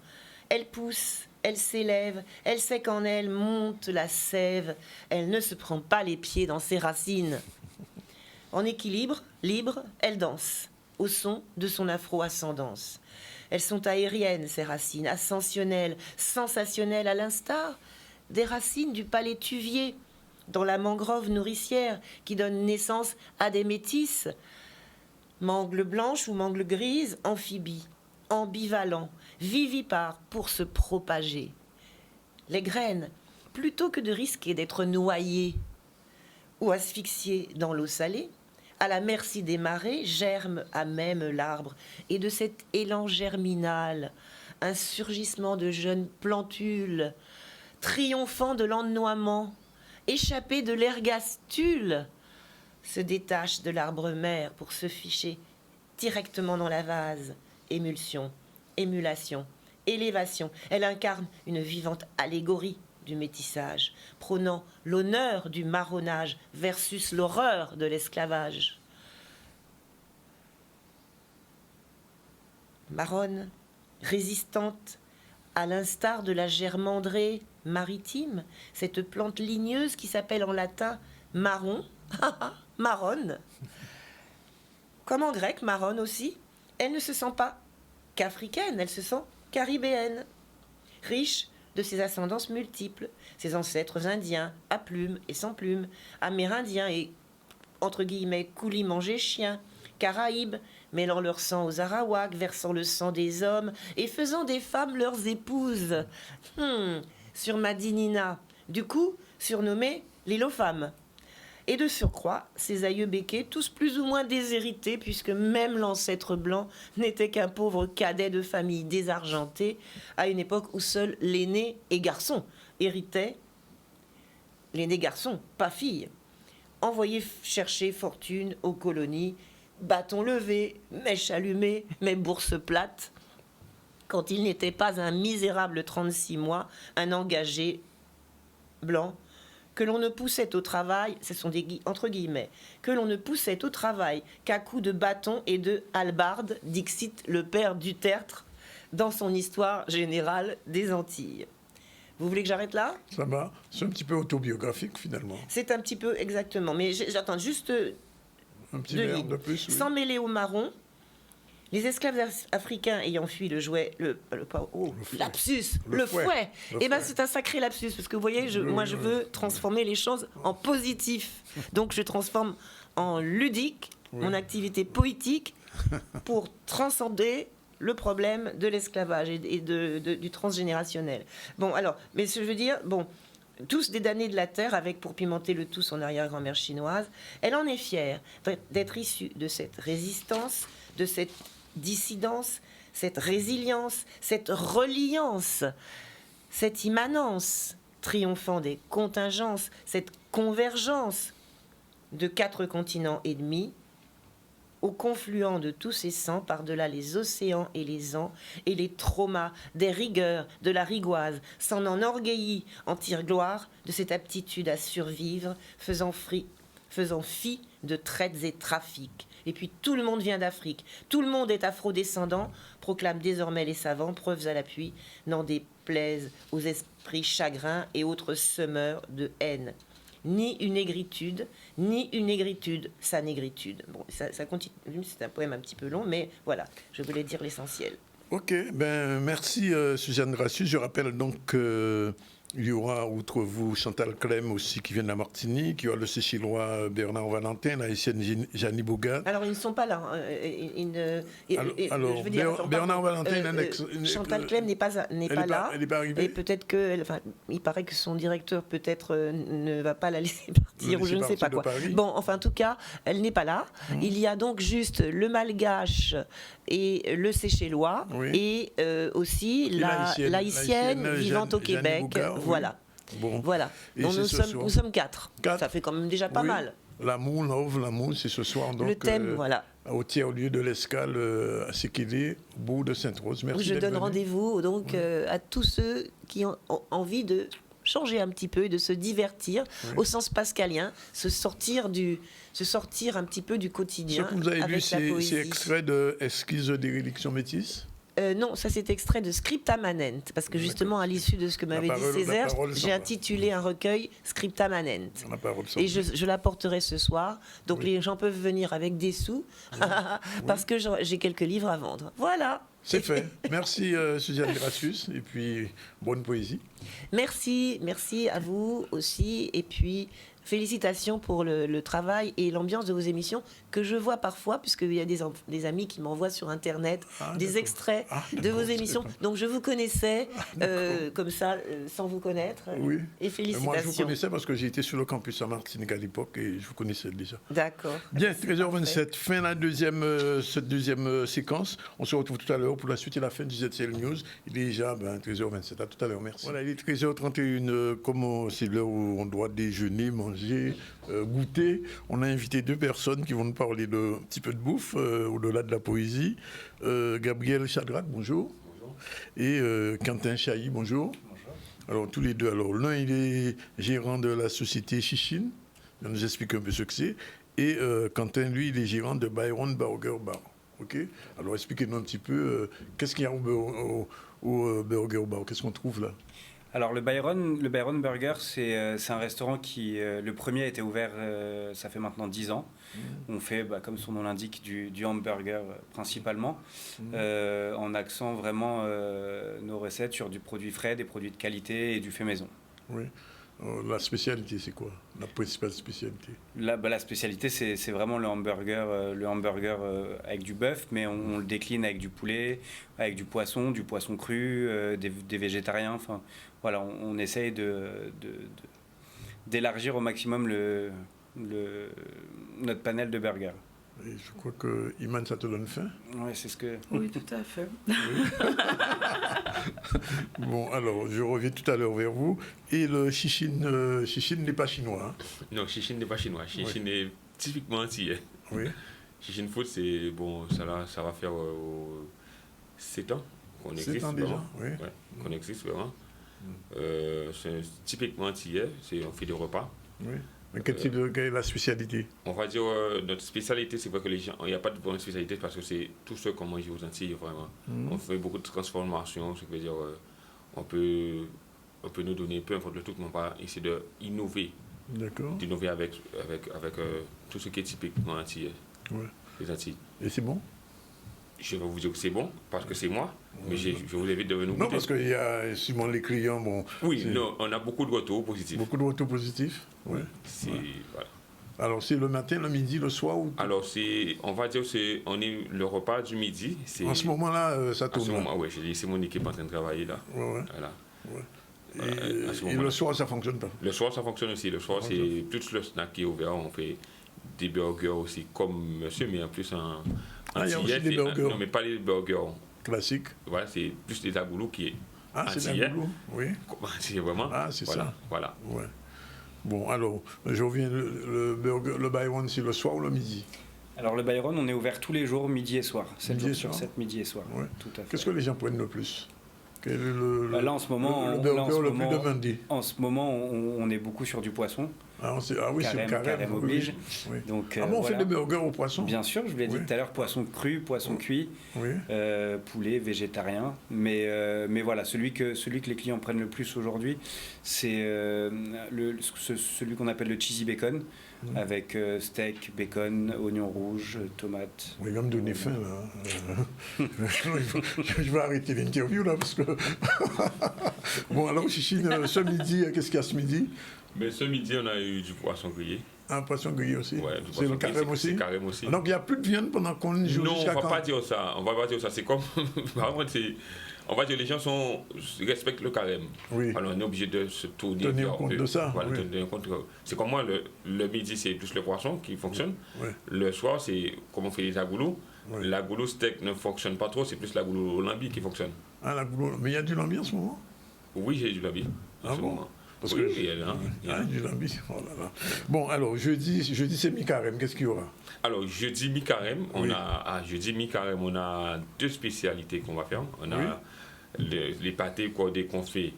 elle pousse, elle s'élève, elle sait qu'en elle monte la sève, elle ne se prend pas les pieds dans ses racines. En équilibre, libre, elle danse, au son de son afro-ascendance. Elles sont aériennes, ces racines, ascensionnelles, sensationnelles, à l'instar des racines du palétuvier, dans la mangrove nourricière qui donne naissance à des métisses, mangle blanche ou mangle grise, amphibie, ambivalent, vivipare pour se propager. Les graines, plutôt que de risquer d'être noyées ou asphyxiées dans l'eau salée, à la merci des marées, germe à même l'arbre. Et de cet élan germinal, un surgissement de jeunes plantules, triomphant de l'ennoiement, échappé de l'ergastule, se détache de l'arbre mère pour se ficher directement dans la vase. Émulsion, émulation, élévation. Elle incarne une vivante allégorie du métissage, prônant l'honneur du marronnage versus l'horreur de l'esclavage. Marronne, résistante, à l'instar de la germandrée maritime, cette plante ligneuse qui s'appelle en latin marron, marronne. Comme en grec, marronne aussi, elle ne se sent pas qu'africaine, elle se sent caribéenne, riche de ses ascendances multiples, ses ancêtres indiens, à plumes et sans plumes, amérindiens et, entre guillemets, coulis manger chiens, Caraïbes, mêlant leur sang aux Arawaks, versant le sang des hommes et faisant des femmes leurs épouses. Sur Madinina, du coup, surnommée l'île aux femmes. Et de surcroît, ses aïeux béquets, tous plus ou moins déshérités, puisque même l'ancêtre blanc n'était qu'un pauvre cadet de famille désargentée, à une époque où seul l'aîné et garçon héritaient, l'aîné garçon, pas fille, envoyé chercher fortune aux colonies, bâton levé, mèche allumée, mais bourse plate, quand il n'était pas un misérable 36 mois, un engagé blanc, que l'on ne poussait au travail, ce sont des entre guillemets, que l'on ne poussait au travail qu'à coups de bâton et de hallebarde, dixit le père du Tertre dans son histoire générale des Antilles. Vous voulez que j'arrête là? Ça va, c'est un petit peu autobiographique finalement. C'est un petit peu exactement, mais j'attends juste un petit verre de plus. Oui. Sans mêler au marron, les esclaves africains ayant fui le jouet, le fouet. Eh bien, c'est un sacré lapsus, parce que vous voyez, moi, je veux transformer les choses en positif. Donc, je transforme en ludique mon activité poétique pour transcender le problème de l'esclavage et du transgénérationnel. Bon, alors, mais ce que je veux dire, bon, tous des damnés de la terre, avec pour pimenter le tout son arrière-grand-mère chinoise, elle en est fière d'être issue de cette résistance, de cette dissidence, cette résilience, cette reliance, cette immanence triomphant des contingences, cette convergence de 4 continents et demi, au confluent de tous ces sangs par-delà les océans et les ans, et les traumas, des rigueurs, de la rigoise, s'en enorgueillit en tire gloire de cette aptitude à survivre, faisant fi de traites et trafics. Et puis tout le monde vient d'Afrique, tout le monde est afrodescendant, proclament désormais les savants, preuves à l'appui, n'en déplaise aux esprits chagrins et autres semeurs de haine. Ni une aigritude, sa négritude. Bon, ça continue, c'est un poème un petit peu long, mais voilà, je voulais dire l'essentiel. Ok, ben merci Suzanne Dracius. Je rappelle donc il y aura, outre vous, Chantal Clem aussi qui vient de la Martinique, il y aura le Seychellois Bernard Valentin, la Haïtienne Janie Bougat. Alors ils ne sont pas là. Alors, Bernard Valentin, Chantal Clem n'est pas là. Elle n'est pas arrivée. Et peut-être il paraît que son directeur peut-être ne va pas la laisser partir ou je ne sais pas quoi. Bon, enfin en tout cas, elle n'est pas là. Il y a donc juste le Malgache et le Seychellois et aussi l'Haïtienne vivant au Québec. Voilà. Bon. Voilà. Donc nous sommes 4. Ça fait quand même déjà pas mal. L'amour, c'est ce soir. Donc, le thème, voilà. Au tiers-lieu de l'Escale, à Séquilé, au bout de Sainte-Rose. Merci. Je donne rendez-vous donc à tous ceux qui ont envie de changer un petit peu et de se divertir au sens pascalien, se sortir un petit peu du quotidien. Ce que vous avez vu, c'est extrait de Esquisse de déréliction métisse. Non, ça c'est extrait de Scripta Manent, parce que justement à l'issue de ce que m'avait dit Césaire, j'ai intitulé un recueil Scripta Manent. Et je l'apporterai ce soir, donc les gens peuvent venir avec des sous, parce que j'ai quelques livres à vendre. Voilà. C'est fait. Merci Suzanne Dracius, et puis bonne poésie. Merci à vous aussi, et puis félicitations pour le travail et l'ambiance de vos émissions que je vois parfois, puisqu'il y a des amis qui m'envoient sur Internet des extraits de vos émissions. Donc je vous connaissais comme ça, sans vous connaître. Oui. Et félicitations. Moi, je vous connaissais parce que j'étais sur le campus à Martinique à l'époque et je vous connaissais déjà. D'accord. Bien, 13h27, fin de cette deuxième séquence. On se retrouve tout à l'heure pour la suite et la fin du ZCL News. Il est déjà 13h27. À tout à l'heure, merci. Voilà, il est 13h31, comme c'est l'heure où on doit déjeuner, manger, goûter. On a invité 2 personnes qui vont nous parler un petit peu de bouffe, au-delà de la poésie. Gabriel Chadrac, bonjour. Bonjour. Et Quentin Chailly, bonjour. Bonjour. Alors, tous les deux. Alors, l'un, il est gérant de la société Chichine. Il va nous expliquer un peu ce que c'est. Et Quentin, lui, il est gérant de Byron Burger Bar. OK ? Alors, expliquez-nous un petit peu, qu'est-ce qu'il y a au Burger Bar ? Qu'est-ce qu'on trouve là ? Alors, le Byron Burger, c'est un restaurant qui, le premier a été ouvert, ça fait maintenant 10 ans. On fait, comme son nom l'indique, du hamburger principalement, en axant vraiment nos recettes sur du produit frais, des produits de qualité et du fait maison. Oui. La spécialité, c'est quoi? La principale spécialité? La spécialité, c'est vraiment le hamburger avec du bœuf, mais on le décline avec du poulet, avec du poisson cru, des végétariens. Enfin, voilà, on essaye d'élargir au maximum notre panel de burgers. Et je crois que Iman, ça te donne faim? Oui, c'est ce que... Oui, tout à fait. Oui. Bon, alors, je reviens tout à l'heure vers vous. Et le Chichine n'est pas chinois. Hein? Non, Chichine n'est pas chinois. Chichine est typiquement antillais. Oui. Chichine Food, c'est bon, ça va faire 7 ans qu'on existe. 7 ans déjà, oui. Ouais, qu'on existe vraiment. C'est typiquement antillais, on fait des repas. Oui. Mais quelle est la spécialité? On va dire notre spécialité, c'est vrai que les gens, il n'y a pas de bonne spécialité parce que c'est tout ce qu'on mange aux Antilles vraiment. On fait beaucoup de transformations, ce qui veut dire on peut nous donner peu importe le truc, mais on va essayer d'innover. D'accord. D'innover avec tout ce qui est typiquement antillais. Ouais. Les Antilles. Et c'est bon? Je vais vous dire que c'est bon, parce que c'est moi, mais je vous invite de venir goûter. Non, parce qu'il y a souvent les clients, bon... Oui, non, on a beaucoup de retours positifs. Beaucoup de retours positifs? Oui. Voilà. Alors, c'est le matin, le midi, le soir ou... Alors, on va dire on est le repas du midi. En ce moment-là, ça tourne? En ce moment, oui, j'ai laissé mon équipe en train de travailler là. Ouais. Voilà. Ouais. Et le soir, ça ne fonctionne pas? Le soir, ça fonctionne aussi. Le soir, c'est tout le snack qui est ouvert. On fait des burgers aussi, comme monsieur, mais en plus il y a aussi des burgers. Non, mais pas les burgers classiques. Voilà, c'est plus des agoulous qui est. C'est des agoulous, oui. C'est vraiment. C'est voilà, ça. Voilà. Ouais. Bon, alors, je reviens. Le Byron, c'est le soir ou le midi? Alors, le Byron, on est ouvert tous les jours, midi et soir. 7 jours sur 7, midi et soir. Ouais. Tout à fait. Qu'est-ce que les gens prennent le plus? Quel est là, en ce moment, le burger le plus demandé? En ce moment, on est beaucoup sur du poisson. Oui, c'est le carême oblige. Oui. Donc, on fait des burgers au poisson? Bien sûr, je vous l'ai dit tout à l'heure, poisson cru, poisson cuit, poulet, végétarien. Mais voilà, celui que les clients prennent le plus aujourd'hui, c'est celui qu'on appelle le cheesy bacon, avec steak, bacon, oignons rouges, tomates. Vous va me donner faim, là. Je vais arrêter l'interview, là, parce que... Bon, alors, Chichine, ce midi, qu'est-ce qu'il y a ce midi? Mais ce midi, on a eu du poisson grillé. Un poisson grillé aussi? Ouais, c'est le carême aussi? C'est carême aussi. Donc, il n'y a plus de viande pendant qu'on joue jusqu'à quand? Non, on va pas dire ça. C'est comme... On va dire les gens respectent le carême. Oui. Alors on est obligé de se tourner. Tenir compte de ça. Voilà, tenir compte. C'est comme moi, le midi, c'est plus le poisson qui fonctionne. Oui. Le soir, c'est comme on fait les agoulous. Oui. L'agoulou steak ne fonctionne pas trop, c'est plus l'agoulou lambi qui fonctionne. Ah, l'agoulou. Mais il y a du lambi en ce moment? Oui, j'ai du lambi en ce moment. Parce que il y a du lambi. Oh là là. Bon, alors, jeudi c'est mi-carême. Qu'est-ce qu'il y aura? Alors, jeudi mi-carême, on a 2 spécialités qu'on va faire. On a les pâtés cordés qu'on fait,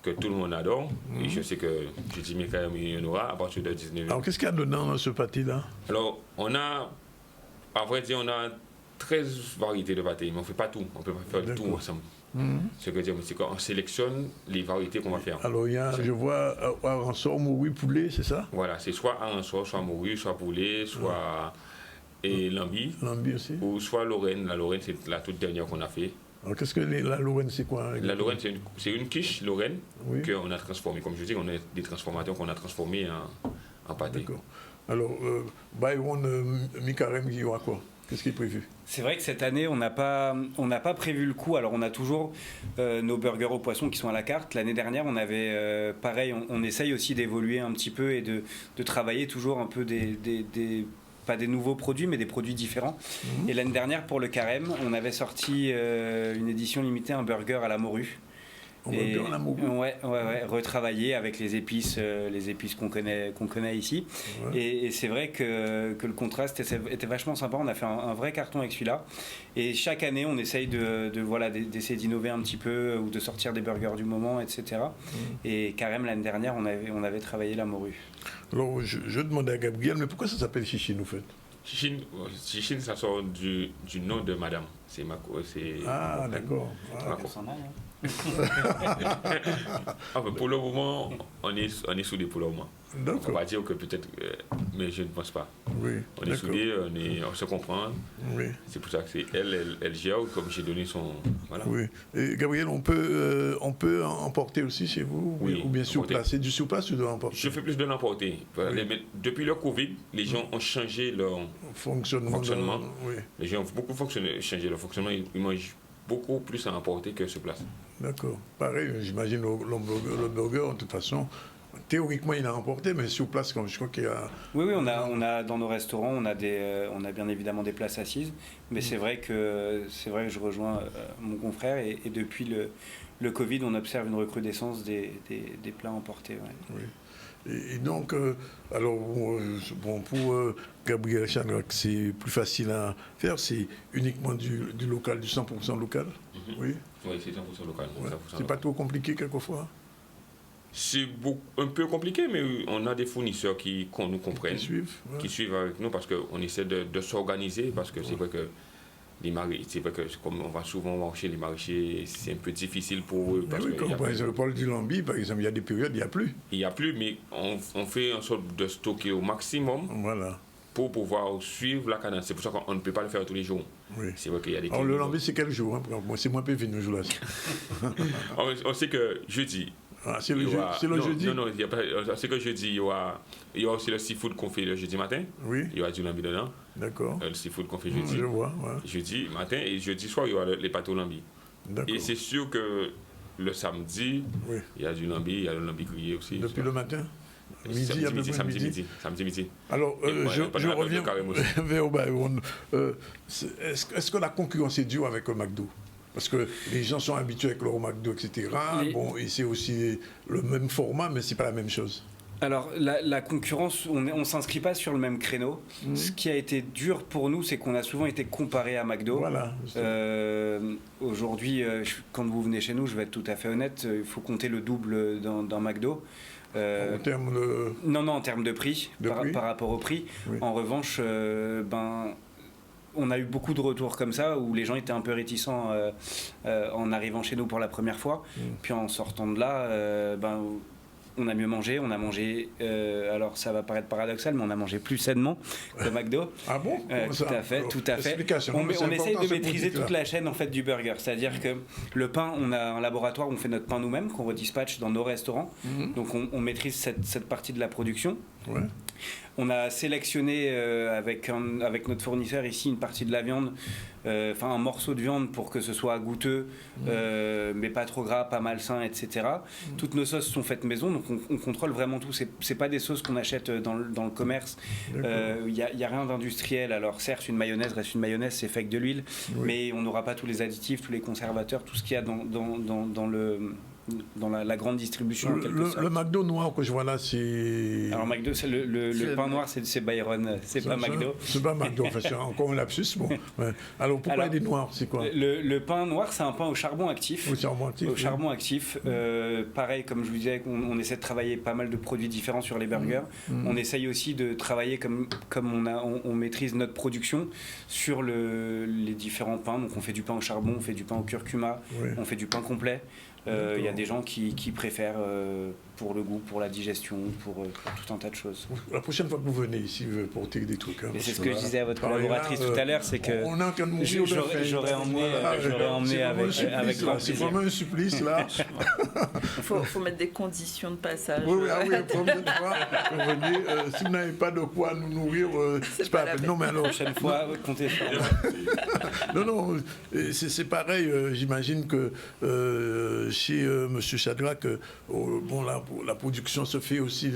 que tout le monde adore. Et je sais que jeudi mi-carême, il y en aura à partir de 19h. Alors, qu'est-ce qu'il y a dedans dans ce pâté-là? Alors, à vrai dire, on a 13 variétés de pâtés, mais on ne fait pas tout. On ne peut pas faire tout ensemble. Ce que je veux dire, c'est qu'on sélectionne les variétés qu'on va faire. Alors, je vois aransor, morue, poulet, c'est ça? Voilà, c'est soit aransor, soit morue, soit poulet, soit lambi. Lambi aussi. Ou soit Lorraine. La Lorraine, c'est la toute dernière qu'on a fait. Alors, qu'est-ce que la Lorraine, c'est quoi? La Lorraine, c'est une quiche Lorraine qu'on a transformée. Comme je dis, on a des transformateurs qu'on a transformés en pâté. D'accord. Alors, Byron, mi-carême, il y aura quoi? Qu'est-ce qui est prévu? C'est vrai que cette année, on n'a pas prévu le coup. Alors, on a toujours nos burgers au poisson qui sont à la carte. L'année dernière, on avait pareil, on essaye aussi d'évoluer un petit peu et de travailler toujours un peu pas des nouveaux produits, mais des produits différents. Et l'année dernière, pour le carême, on avait sorti une édition limitée, un burger à la morue. Ouais, retravaillé avec les épices qu'on connaît ici. Ouais. Et c'est vrai que le contraste était vachement sympa. On a fait un vrai carton avec celui-là. Et chaque année, on essaye d'essayer d'innover un petit peu ou de sortir des burgers du moment, etc. Et carême, l'année dernière, on avait travaillé la morue. Alors, je demandais à Gabriel, mais pourquoi ça s'appelle chichine, au fait? Chichine, ça sort du nom de madame. C'est Ah, d'accord. Pour le moment, on est soudés pour le moment. On va pas dire que peut-être, mais je ne pense pas. Oui, on est soudés, on se comprend. Oui. C'est pour ça que c'est elle gère, comme j'ai donné son. Voilà. Oui. Et Gabriel, on peut emporter aussi chez vous? Oui, ou bien sur place? C'est du sur place ou de l'emporter? Je fais plus de l'emporter. Oui. Depuis le Covid, les gens ont changé leur fonctionnement. Oui. Les gens ont beaucoup changé leur fonctionnement. Ils mangent beaucoup plus à emporter que sur place. D'accord. Pareil, j'imagine le burger, de toute façon, théoriquement, il a emporté, mais sur place, comme je crois qu'il y a... Oui, on a dans nos restaurants, on a bien évidemment des places assises, mais c'est vrai que je rejoins mon confrère, et depuis le Covid, on observe une recrudescence des plats emportés. Ouais. Oui. Et donc, alors, pour Gabriel Chandrac, c'est plus facile à faire, c'est uniquement du local, du 100% local. Oui, c'est 100% local. Ouais. C'est pas trop compliqué quelquefois? C'est un peu compliqué, mais on a des fournisseurs qui nous comprennent, qui suivent avec nous, parce qu'on essaie de s'organiser, parce que c'est vrai que c'est vrai que comme on va souvent marcher, les maraîchers, c'est un peu difficile pour eux. Parce comme par exemple, Paul du Lambi, par exemple, il y a des périodes, il n'y a plus. Il n'y a plus, mais on fait en sorte de stocker au maximum pour pouvoir suivre la cadence. C'est pour ça qu'on ne peut pas le faire tous les jours. Oui. C'est vrai qu'il y a des... Alors le Lambi, c'est quel jour? Moi, c'est moins pévé, nous, jours-là. On sait que jeudi... c'est le jeudi? Non, il y a pas. C'est que jeudi, il y aura aussi le seafood qu'on fait le jeudi matin. Oui. Il y aura du lambi dedans. D'accord. Le seafood qu'on fait jeudi. Je vois, jeudi matin, et jeudi soir, il y aura les pâtes au lambi. D'accord. Et c'est sûr que le samedi, il y a du lambi, il y a le lambi grillé aussi. Depuis le matin? Samedi midi. Alors, je reviens vers Byron. Est-ce que la concurrence est dure avec le McDo? Parce que les gens sont habitués avec leur McDo, etc. Bon, et c'est aussi le même format, mais c'est pas la même chose. Alors, la concurrence, on ne s'inscrit pas sur le même créneau. Ce qui a été dur pour nous, c'est qu'on a souvent été comparé à McDo. Voilà. Aujourd'hui, quand vous venez chez nous, je vais être tout à fait honnête, il faut compter le double dans McDo. En termes de... Non, en termes de prix, par rapport au prix. Oui. En revanche, on a eu beaucoup de retours comme ça, où les gens étaient un peu réticents en arrivant chez nous pour la première fois. Puis en sortant de là, on a mieux mangé. On a mangé, alors ça va paraître paradoxal, mais on a mangé plus sainement que McDo. Ah bon? Tout à fait. On essaye de maîtriser toute la chaîne en fait, du burger. C'est-à-dire que le pain, on a un laboratoire où on fait notre pain nous-mêmes, qu'on redispatche dans nos restaurants. Donc on maîtrise cette partie de la production. Ouais. On a sélectionné avec notre fournisseur ici une partie de la viande, un morceau de viande pour que ce soit goûteux, mais pas trop gras, pas malsain, etc. Toutes nos sauces sont faites maison, donc on contrôle vraiment tout. C'est pas des sauces qu'on achète dans le commerce. Il y a rien d'industriel. Alors certes, une mayonnaise reste une mayonnaise, c'est fait avec de l'huile, mais on n'aura pas tous les additifs, tous les conservateurs, tout ce qu'il y a dans la grande distribution. Le McDo noir que je vois là, c'est... Alors McDo, c'est le pain noir, c'est Byron, c'est pas McDo. C'est pas McDo, enfin, c'est encore un lapsus. Bon. Ouais. Alors pourquoi il est noir, c'est quoi? Le pain noir, c'est un pain au charbon actif. Au charbon actif. Pareil, comme je vous disais, on essaie de travailler pas mal de produits différents sur les burgers. On essaye aussi de travailler comme on maîtrise notre production sur les différents pains. Donc on fait du pain au charbon, on fait du pain au curcuma, on fait du pain complet. Il y a des gens qui préfèrent pour le goût, pour la digestion, pour tout un tas de choses. La prochaine fois que vous venez ici, porter des trucs. Hein, c'est ce que je disais à votre collaboratrice tout à l'heure, c'est que j'aurais emmené avec grand plaisir. C'est vraiment un supplice là. Il faut mettre des conditions de passage. Oui, la prochaine fois, venez, si vous n'avez pas de quoi nous nourrir, c'est pas la peine. Non, mais alors. La prochaine fois, comptez sur moi. Non, c'est pareil. J'imagine que chez M. Shadrack, la production se fait aussi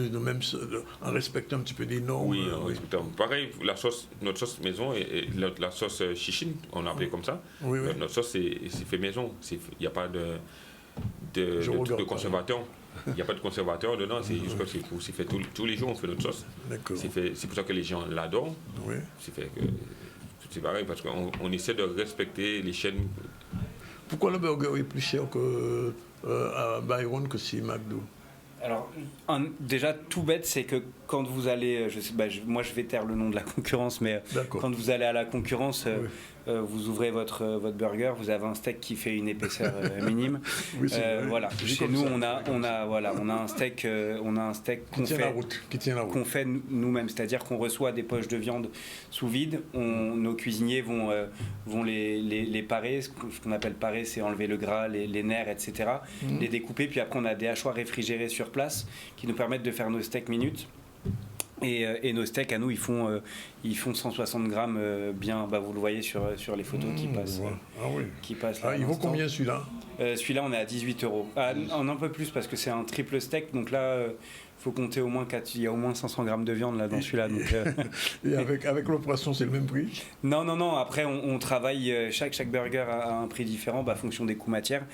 en respectant un petit peu des normes. Oui, en respectant. Pareil, notre sauce maison et la sauce chichine, on l'appelait comme ça. Oui. Notre sauce, c'est fait maison. Il n'y a pas de conservateur. Il n'y a pas de conservateur dedans, c'est juste que c'est fait tous les jours, on fait notre sauce. C'est pour ça que les gens l'adorent. Oui. C'est pareil, parce qu'on essaie de respecter les chaînes. Pourquoi le burger est plus cher à Byron que chez McDo? Alors, déjà, tout bête, c'est que quand vous allez, moi je vais taire le nom de la concurrence, mais quand vous allez à la concurrence, vous ouvrez votre burger, vous avez un steak qui fait une épaisseur minime. Oui, voilà. Chez nous, on a un steak qu'on fait nous-mêmes, c'est-à-dire qu'on reçoit des poches de viande sous vide. Nos cuisiniers vont les parer. Ce qu'on appelle parer, c'est enlever le gras, les nerfs, etc. Les découper, puis après on a des hachoirs réfrigérés sur place qui nous permettent de faire nos steaks minutes. Et nos steaks à nous, ils font 160 grammes bien, vous le voyez sur les photos qui passent. Qui passent là, il vaut combien celui-là? Celui-là, on est à 18 €. Un peu plus parce que c'est un triple steak, donc là, faut compter au moins il y a au moins 500 grammes de viande là dans celui-là. Donc, et avec le poisson, c'est le même prix? Non. Après, on travaille chaque burger à un prix différent, fonction des coûts matières.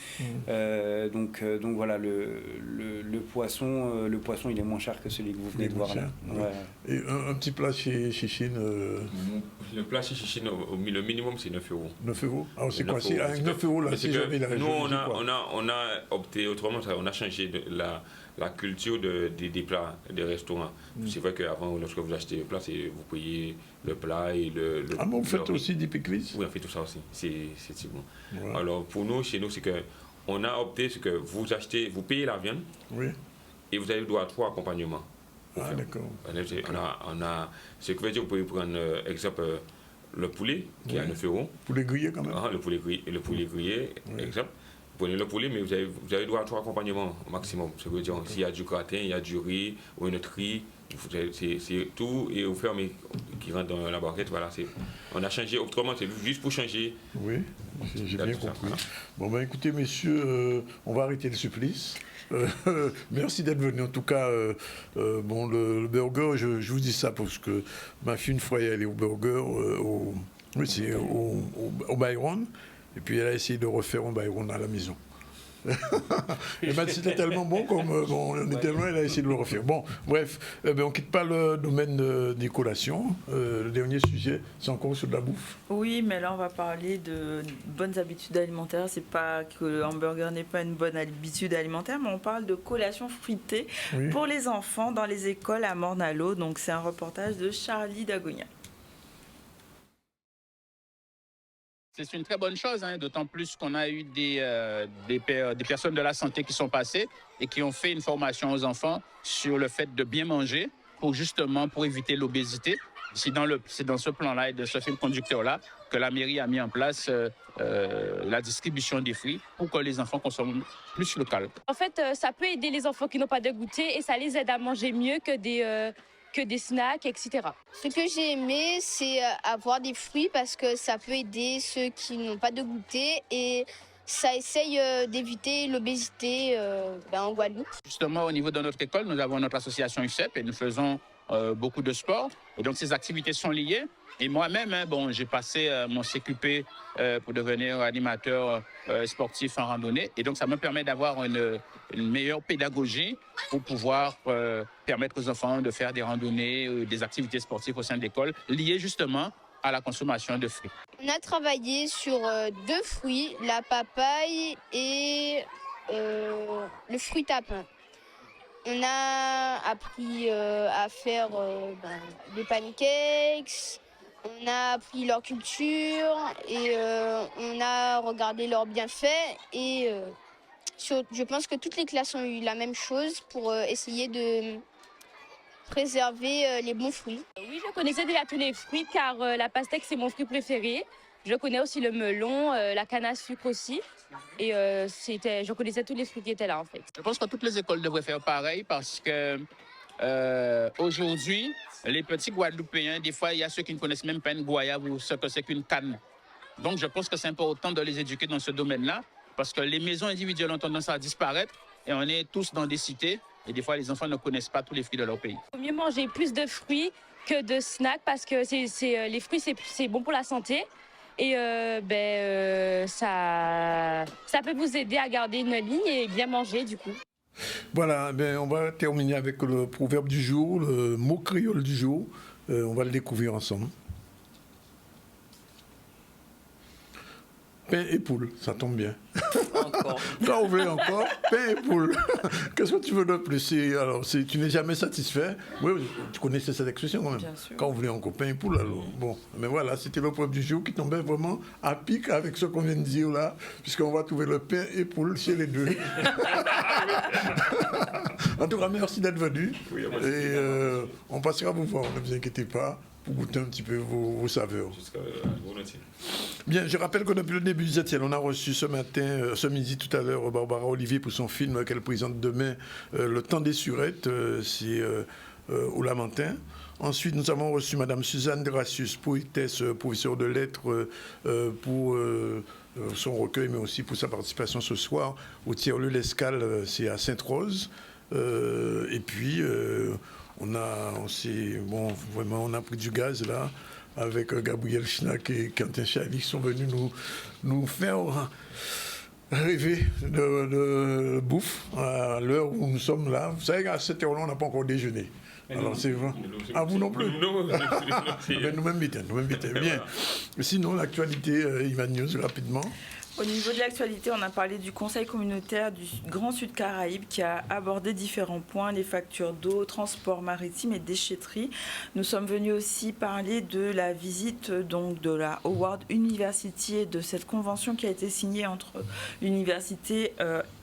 Donc voilà, le poisson, il est moins cher que celui que vous venez de voir là. Ouais. Et un petit plat chez Chine. Le plat chez Chine, le minimum, c'est 9 €. 9 €. Alors c'est quoi? C'est avec 9 € là. Nous, on a opté autrement. On a changé la culture des plats des restaurants. C'est vrai qu'avant, lorsque vous achetez le plat, vous payez le plat et le mais vous faites aussi des pickles? Oui, on fait tout ça aussi. C'est bon. Ouais. Alors pour nous, chez nous, c'est qu'on a opté, c'est que vous payez la viande et vous avez le droit à 3 accompagnements. D'accord. Ce qui veut dire que vous pouvez prendre, exemple, le poulet qui est à 9 €. Poulet grillé quand même. Le poulet grillé, exemple. Vous prenez le poulet, mais vous avez droit à 3 accompagnements maximum. Ça veut dire s'il y a du gratin, il y a du riz ou une autre riz, c'est tout et au fur et à mesure qui rentre dans la barquette. Voilà, on a changé autrement, c'est juste pour changer. Oui, j'ai bien compris. Voilà. Bon, écoutez, messieurs, on va arrêter le supplice. Merci d'être venu. En tout cas, le burger, je vous dis ça parce que ma fille, une fois, elle est allée au burger, au Byron. Et puis elle a essayé de refaire un Byron à la maison. Et c'était tellement bon on était loin, elle a essayé de le refaire. Bon, bref, on ne quitte pas le domaine des collations. Le dernier sujet, c'est encore sur de la bouffe. Oui, mais là on va parler de bonnes habitudes alimentaires. C'est pas que le hamburger n'est pas une bonne habitude alimentaire, mais on parle de collations fruitées pour les enfants dans les écoles à Morne-à-l'Eau. Donc c'est un reportage de Charlie Dagonia. C'est une très bonne chose, d'autant plus qu'on a eu des personnes de la santé qui sont passées et qui ont fait une formation aux enfants sur le fait de bien manger pour éviter l'obésité. C'est dans ce plan-là et de ce film conducteur-là que la mairie a mis en place la distribution des fruits pour que les enfants consomment plus local. En fait, ça peut aider les enfants qui n'ont pas de goûter et ça les aide à manger mieux que des snacks, etc. Ce que j'ai aimé, c'est avoir des fruits parce que ça peut aider ceux qui n'ont pas de goûter et ça essaye d'éviter l'obésité en Guadeloupe. Justement, au niveau de notre école, nous avons notre association UCEP et nous faisons beaucoup de sport. Et donc, ces activités sont liées. Et moi-même, j'ai passé mon CQP pour devenir animateur sportif en randonnée. Et donc, ça me permet d'avoir une meilleure pédagogie pour pouvoir permettre aux enfants de faire des randonnées, des activités sportives au sein de l'école, liées justement à la consommation de fruits. On a travaillé sur 2 fruits, la papaye et le fruit tapin. On a appris à faire des pancakes. On a appris leur culture et on a regardé leurs bienfaits et Je pense que toutes les classes ont eu la même chose pour essayer de préserver les bons fruits. Oui, je connaissais déjà tous les fruits car la pastèque, c'est mon fruit préféré. Je connais aussi le melon, la canne à sucre aussi. Et je connaissais tous les fruits qui étaient là en fait. Je pense que toutes les écoles devraient faire pareil parce que aujourd'hui, les petits Guadeloupéens, des fois, il y a ceux qui ne connaissent même pas une goyave ou ce que c'est qu'une canne. Donc, je pense que c'est important de les éduquer dans ce domaine-là parce que les maisons individuelles ont tendance à disparaître et on est tous dans des cités et des fois, les enfants ne connaissent pas tous les fruits de leur pays. Il vaut mieux manger plus de fruits que de snacks parce que les fruits, c'est bon pour la santé. Et ça peut vous aider à garder une ligne et bien manger du coup. Voilà, on va terminer avec le proverbe du jour, le mot créole du jour. On va le découvrir ensemble. Pain et poule, ça tombe bien. Encore. Quand on veut encore, pain et poule. Qu'est-ce que tu veux de plus? Tu n'es jamais satisfait. Oui, tu connaissais cette expression quand même. Bien sûr. Quand on voulait encore pain et poule, alors. Bon, mais voilà, c'était le proverbe du jour qui tombait vraiment à pic avec ce qu'on vient de dire là, puisqu'on va trouver le pain et poule chez les deux. En tout cas, merci d'être venu. Oui, et on passera vous voir, ne vous inquiétez pas, pour goûter un petit peu vos saveurs. Bien, je rappelle que depuis le début du ZTL, on a reçu ce midi tout à l'heure, Barbara Olivier pour son film qu'elle présente demain, Le temps des surettes, c'est au Lamentin. Ensuite, nous avons reçu Madame Suzanne Dracius, poétesse, professeure de lettres, pour son recueil, mais aussi pour sa participation ce soir au Tiers-Lieu l'Escale, c'est à Sainte-Rose. Et puis, on a pris du gaz là, avec Gabriel Schnack et Quentin Chali qui sont venus nous faire rêver de bouffe à l'heure où nous sommes là. Vous savez qu'à cette heure-là, on n'a pas encore déjeuné. Alors c'est vrai. Ah, vous non plus? Non. Nous-mêmes, bien. Sinon, l'actualité, Ivan News, rapidement. Au niveau de l'actualité, on a parlé du Conseil communautaire du Grand Sud Caraïbe qui a abordé différents points, les factures d'eau, transport maritime et déchetterie. Nous sommes venus aussi parler de la visite donc, de la Howard University et de cette convention qui a été signée entre l'université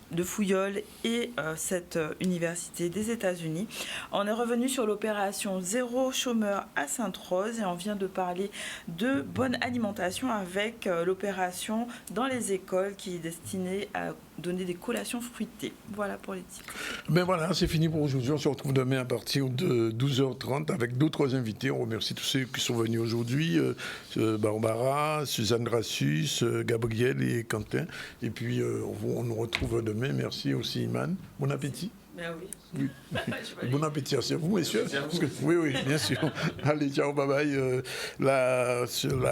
de Fouillol et cette université des États-Unis. On est revenu sur l'opération Zéro chômeur à Sainte-Rose et on vient de parler de bonne alimentation avec l'opération dans les écoles qui est destinée à donner des collations fruitées. Voilà pour les titres. Ben voilà, c'est fini pour aujourd'hui. On se retrouve demain à partir de 12h30 avec d'autres invités. On remercie tous ceux qui sont venus aujourd'hui. Barbara, Suzanne Dracius, Gabriel et Quentin. Et puis, on nous retrouve demain. Merci aussi, Iman. Bon appétit. Ben oui. Bon appétit à vous, messieurs. Oui, bien sûr. Allez, ciao, bye bye. La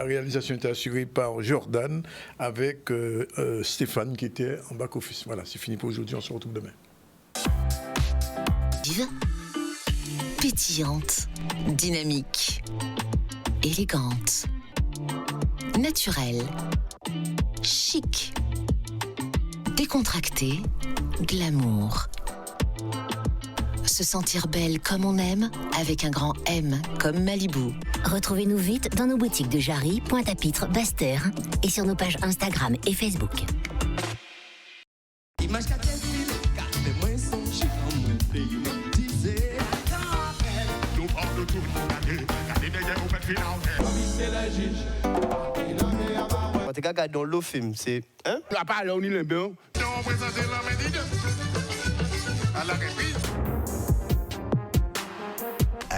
réalisation était assurée par Jordan avec Stéphane qui était en back-office. Voilà, c'est fini pour aujourd'hui. On se retrouve demain. Pétillante, dynamique, élégante, naturelle, chic, décontractée, glamour. Se sentir belle comme on aime, avec un grand M comme Malibu. Retrouvez-nous vite dans nos boutiques de Jarry, Pointe-à-Pitre, Basse-Terre et sur nos pages Instagram et Facebook. Dans le film, c'est... Hein?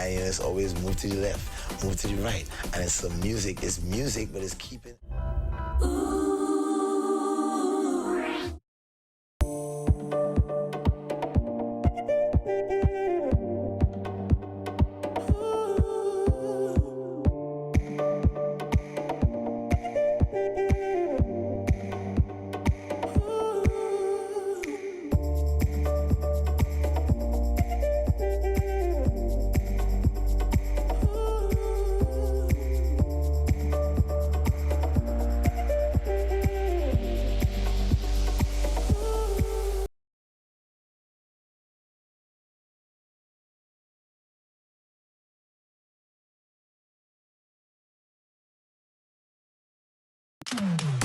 It's always move to the left, move to the right. And it's some music, but it's keeping... Thank you.